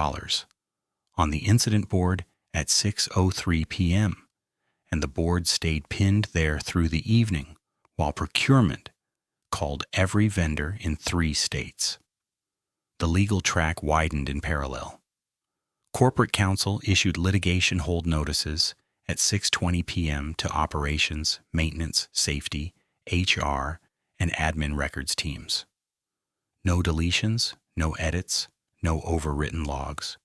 on the incident board at 6:03 p.m., and the board stayed pinned there through the evening while procurement called every vendor in 3 states. The legal track widened in parallel. Corporate counsel issued litigation hold notices at 6:20 p.m. to operations, maintenance, safety, HR, and admin records teams. No deletions, no edits, no overwritten logs.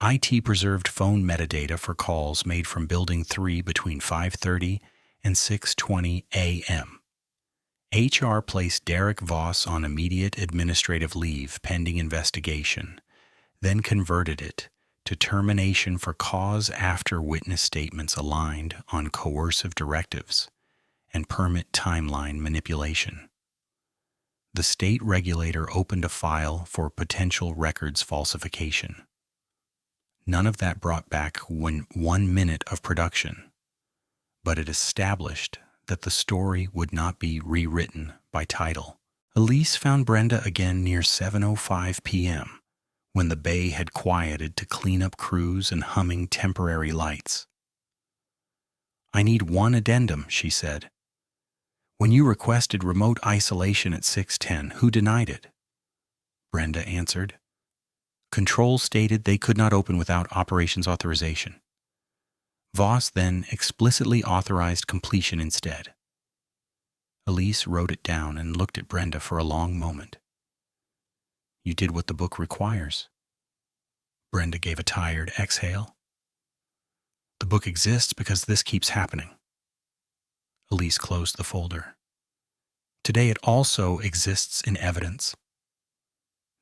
IT preserved phone metadata for calls made from Building 3 between 5:30 and 6:20 a.m. HR placed Derek Voss on immediate administrative leave pending investigation, then converted it to termination for cause after witness statements aligned on coercive directives and permit timeline manipulation. The state regulator opened a file for potential records falsification. None of that brought back 1 minute of production, but it established that the story would not be rewritten by title. Elise found Brenda again near 7:05 p.m., when the bay had quieted to clean up crews and humming temporary lights. "I need one addendum," she said. "When you requested remote isolation at 6:10, who denied it?" Brenda answered. "Control stated they could not open without operations authorization. Voss then explicitly authorized completion instead." Elise wrote it down and looked at Brenda for a long moment. "You did what the book requires." Brenda gave a tired exhale. "The book exists because this keeps happening." Elise closed the folder. "Today it also exists in evidence."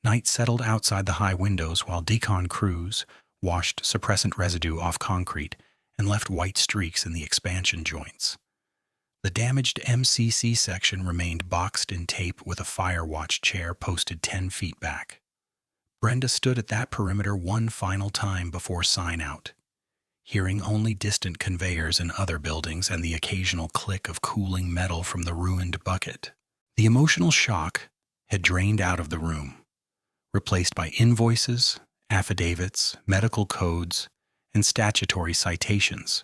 Night settled outside the high windows while decon crews washed suppressant residue off concrete and left white streaks in the expansion joints. The damaged MCC section remained boxed in tape with a fire watch chair posted 10 feet back. Brenda stood at that perimeter one final time before sign out, hearing only distant conveyors in other buildings and the occasional click of cooling metal from the ruined bucket. The emotional shock had drained out of the room, replaced by invoices, affidavits, medical codes, and statutory citations.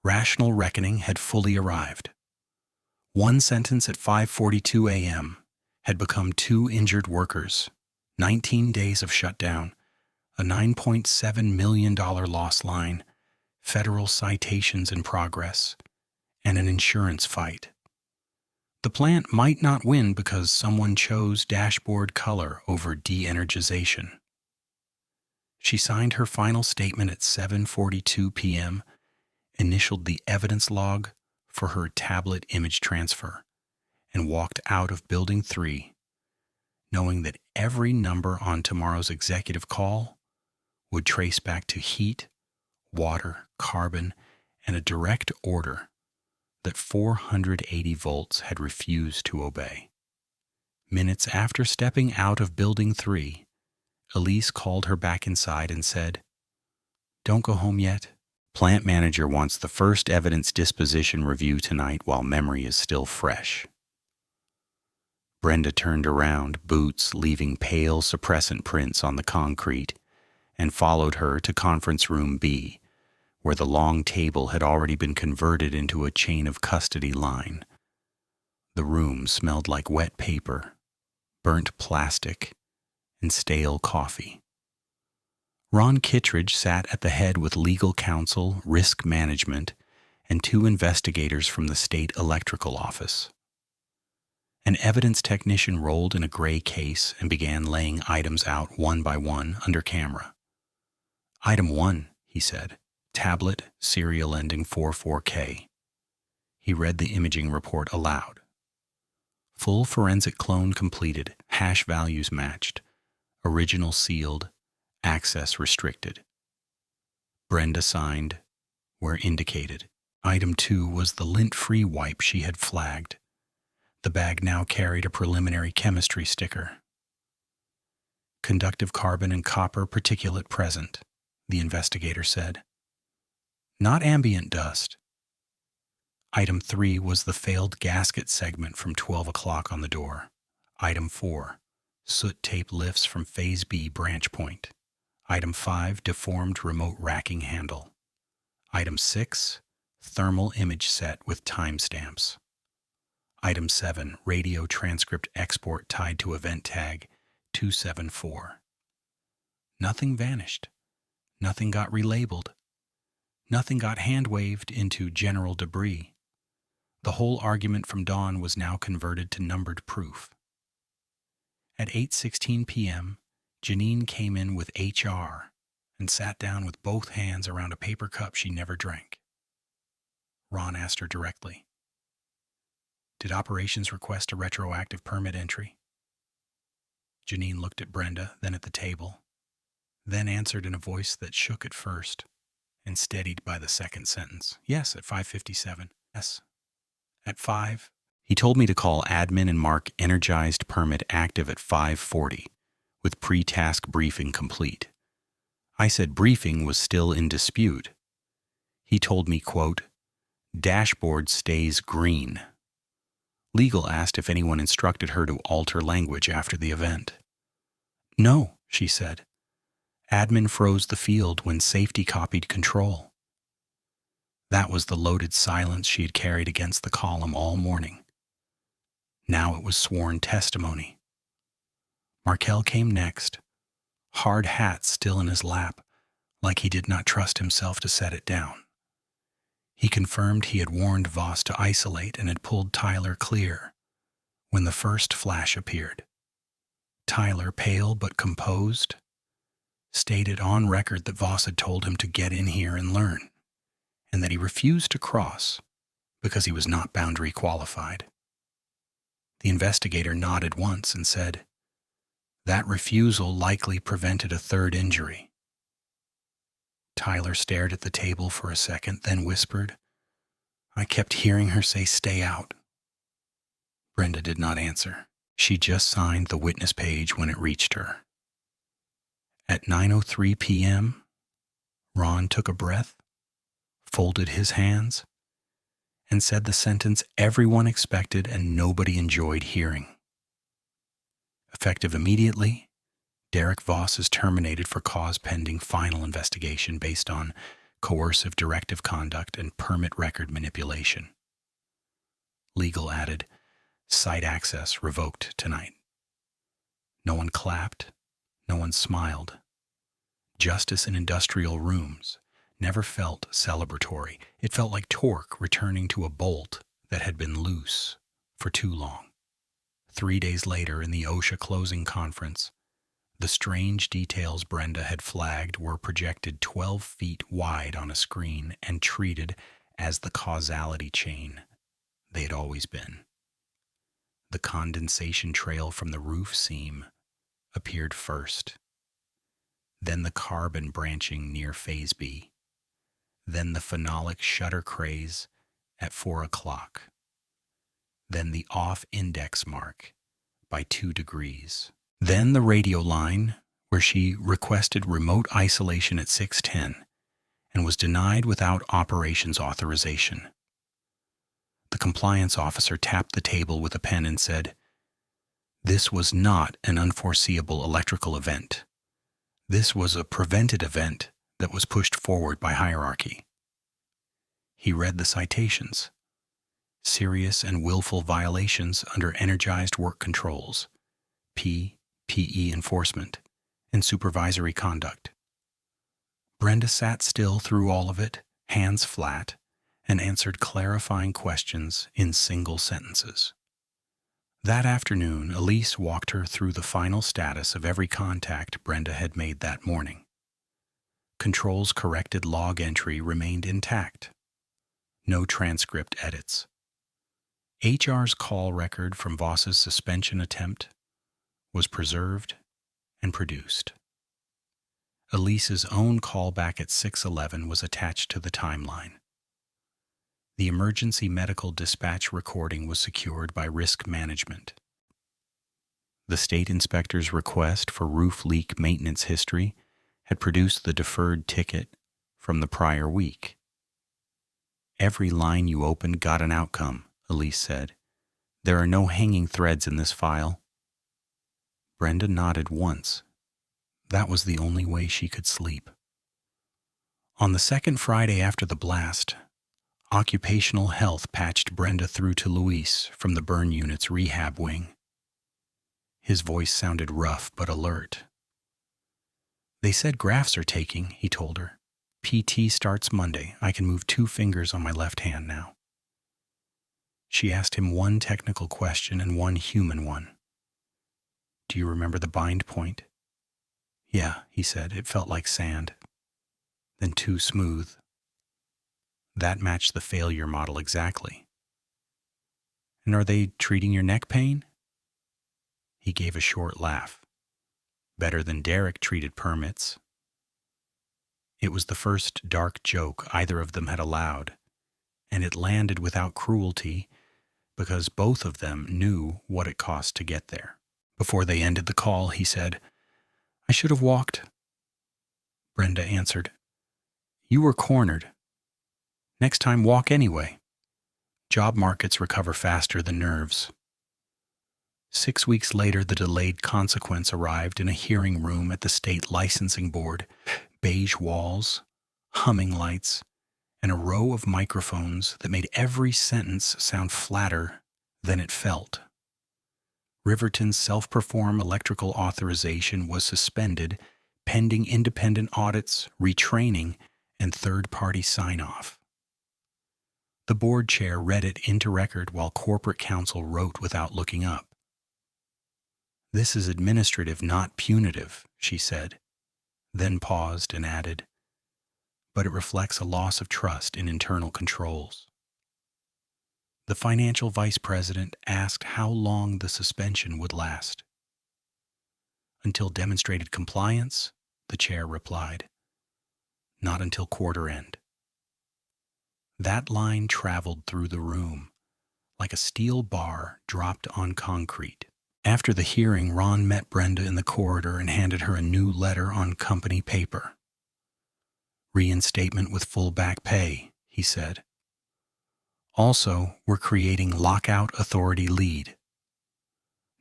Rational reckoning had fully arrived. One sentence at 5:42 a.m. had become 2 injured workers, 19 days of shutdown, a $9.7 million loss line, federal citations in progress, and an insurance fight. The plant might not win because someone chose dashboard color over de-energization. She signed her final statement at 7:42 p.m., initialed the evidence log for her tablet image transfer, and walked out of Building 3, knowing that every number on tomorrow's executive call would trace back to heat, water, carbon, and a direct order that 480 volts had refused to obey. Minutes after stepping out of Building 3, Elise called her back inside and said, "Don't go home yet. Plant manager wants the first evidence disposition review tonight while memory is still fresh." Brenda turned around, boots leaving pale suppressant prints on the concrete, and followed her to Conference Room B, where the long table had already been converted into a chain of custody line. The room smelled like wet paper, burnt plastic, and stale coffee. Ron Kittredge sat at the head with legal counsel, risk management, and 2 investigators from the state electrical office. An evidence technician rolled in a gray case and began laying items out one by one under camera. "Item 1, he said, tablet, serial ending 44K. He read the imaging report aloud. "Full forensic clone completed, hash values matched, original sealed, access restricted." Brenda signed where indicated. Item 2 was the lint-free wipe she had flagged. The bag now carried a preliminary chemistry sticker. "Conductive carbon and copper particulate present," the investigator said. "Not ambient dust." Item 3 was the failed gasket segment from 12 o'clock on the door. Item 4, soot tape lifts from Phase B branch point. Item 5, deformed remote racking handle. Item 6, thermal image set with timestamps. Item 7, radio transcript export tied to event tag 274. Nothing vanished. Nothing got relabeled. Nothing got hand-waved into general debris. The whole argument from Dawn was now converted to numbered proof. At 8:16 p.m., Janine came in with HR and sat down with both hands around a paper cup she never drank. Ron asked her directly, "Did operations request a retroactive permit entry?" Janine looked at Brenda, then at the table, then answered in a voice that shook at first and steadied by the second sentence. "Yes, at 5:57. Yes, at 5. He told me to call admin and mark energized permit active at 5:40, with pre-task briefing complete. I said briefing was still in dispute. He told me, quote, dashboard stays green. Legal asked if anyone instructed her to alter language after the event. No, she said. Admin froze the field when safety copied control. That was the loaded silence she had carried against the column all morning. Now it was sworn testimony. Markel came next, hard hat still in his lap, like he did not trust himself to set it down. He confirmed he had warned Voss to isolate and had pulled Tyler clear when the first flash appeared. Tyler, pale but composed, stated on record that Voss had told him to get in here and learn, and that he refused to cross because he was not boundary qualified. The investigator nodded once and said, "That refusal likely prevented a third injury." Tyler stared at the table for a second, then whispered, "I kept hearing her say stay out." Brenda did not answer. She just signed the witness page when it reached her. At 9:03 p.m., Ron took a breath, folded his hands, and said the sentence everyone expected and nobody enjoyed hearing. Effective immediately, Derek Voss is terminated for cause pending final investigation based on coercive directive conduct and permit record manipulation. Legal added, site access revoked tonight. No one clapped, no one smiled. Justice in industrial rooms never felt celebratory. It felt like torque returning to a bolt that had been loose for too long. 3 days later, in the OSHA closing conference, the strange details Brenda had flagged were projected 12 feet wide on a screen and treated as the causality chain they had always been. The condensation trail from the roof seam appeared first, then the carbon branching near phase B, then the phenolic shutter craze at 4 o'clock, then the off index mark by 2 degrees, then the radio line where she requested remote isolation at 6:10 and was denied without operations authorization. The compliance officer tapped the table with a pen and said, "This was not an unforeseeable electrical event. This was a prevented event that was pushed forward by hierarchy." He read the citations. Serious and willful violations under energized work controls, PE enforcement, and supervisory conduct. Brenda sat still through all of it, hands flat, and answered clarifying questions in single sentences. That afternoon, Elise walked her through the final status of every contact Brenda had made that morning. Control's corrected log entry remained intact. No transcript edits. HR's call record from Voss's suspension attempt was preserved and produced. Elise's own callback at 6:11 was attached to the timeline. The emergency medical dispatch recording was secured by risk management. The state inspector's request for roof leak maintenance history had produced the deferred ticket from the prior week. "Every line you opened got an outcome," Elise said. "There are no hanging threads in this file." Brenda nodded once. That was the only way she could sleep. On the second Friday after the blast, occupational health patched Brenda through to Luis from the burn unit's rehab wing. His voice sounded rough but alert. "They said grafts are taking," he told her. "PT starts Monday. I can move 2 fingers on my left hand now." She asked him one technical question and one human one. "Do you remember the bind point?" "Yeah," he said. "It felt like sand." then too smooth. That matched the failure model exactly. And are they treating your neck pain? He gave a short laugh. Better than Derek treated permits. It was the first dark joke either of them had allowed, and it landed without cruelty because both of them knew what it cost to get there. Before they ended the call, he said, "I should have walked." Brenda answered, "You were cornered. Next time, walk anyway. Job markets recover faster than nerves." 6 weeks later, the delayed consequence arrived in a hearing room at the state licensing board. Beige walls, humming lights, and a row of microphones that made every sentence sound flatter than it felt. Riverton's self-perform electrical authorization was suspended pending independent audits, retraining, and third-party sign-off. The board chair read it into record while corporate counsel wrote without looking up. "This is administrative, not punitive," she said, then paused and added, "but it reflects a loss of trust in internal controls." The financial vice president asked how long the suspension would last. "Until demonstrated compliance," the chair replied. "Not until quarter end." That line traveled through the room like a steel bar dropped on concrete. After the hearing, Ron met Brenda in the corridor and handed her a new letter on company paper. "Reinstatement with full back pay," he said. "Also, we're creating lockout authority lead.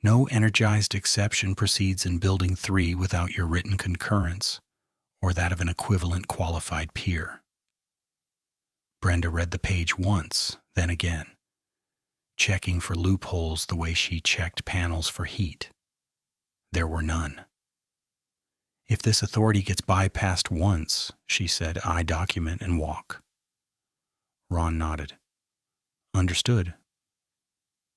No energized exception proceeds in Building 3 without your written concurrence or that of an equivalent qualified peer." Brenda read the page once, then again, checking for loopholes the way she checked panels for heat. There were none. "If this authority gets bypassed once," she said, "I document and walk." Ron nodded. "Understood."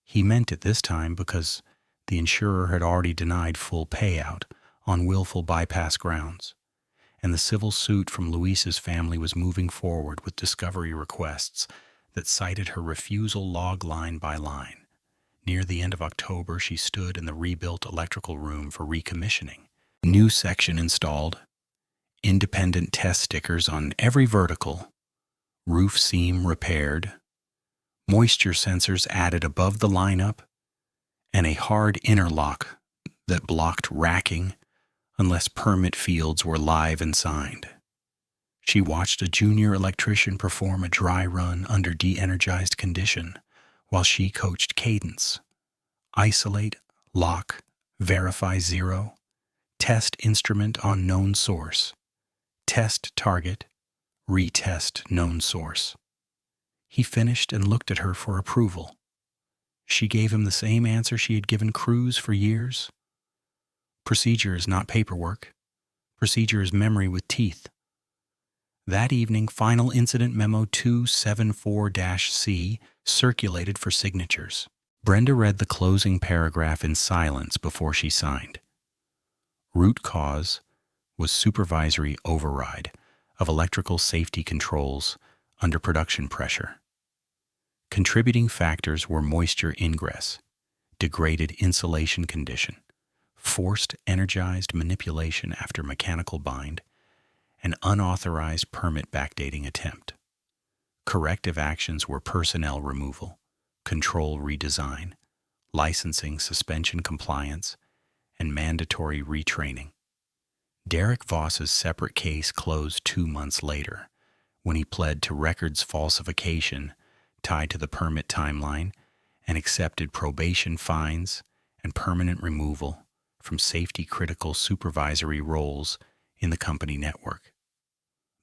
He meant it this time because the insurer had already denied full payout on willful bypass grounds, and the civil suit from Luis's family was moving forward with discovery requests that cited her refusal log line by line. Near the end of October, she stood in the rebuilt electrical room for recommissioning. New section installed, independent test stickers on every vertical, roof seam repaired, moisture sensors added above the lineup, and a hard interlock that blocked racking unless permit fields were live and signed. She watched a junior electrician perform a dry run under de-energized condition while she coached cadence. Isolate, lock, verify zero, test instrument on known source, test target, retest known source. He finished and looked at her for approval. She gave him the same answer she had given Cruz for years. "Procedure is not paperwork. Procedure is memory with teeth." That evening, Final Incident Memo 274-C circulated for signatures. Brenda read the closing paragraph in silence before she signed. Root cause was supervisory override of electrical safety controls under production pressure. Contributing factors were moisture ingress, degraded insulation condition, forced energized manipulation after mechanical bind, an unauthorized permit backdating attempt. Corrective actions were personnel removal, control redesign, licensing suspension compliance, and mandatory retraining. Derek Voss's separate case closed 2 months later, when he pled to records falsification tied to the permit timeline and accepted probation fines and permanent removal from safety-critical supervisory roles in the company network.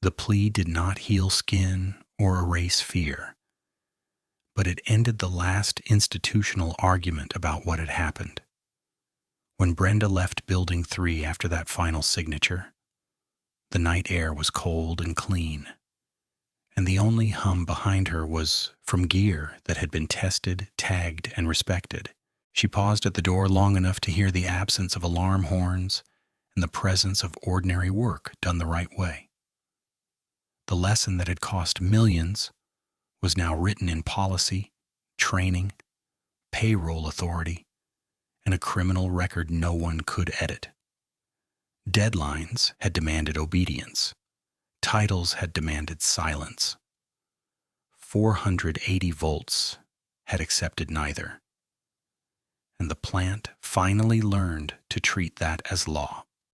The plea did not heal skin or erase fear, but it ended the last institutional argument about what had happened. When Brenda left Building 3 after that final signature, the night air was cold and clean, and the only hum behind her was from gear that had been tested, tagged, and respected. She paused at the door long enough to hear the absence of alarm horns and the presence of ordinary work done the right way. The lesson that had cost millions was now written in policy, training, payroll authority, and a criminal record no one could edit. Deadlines had demanded obedience. Titles had demanded silence. 480 volts had accepted neither. And the plant finally learned to treat that as law.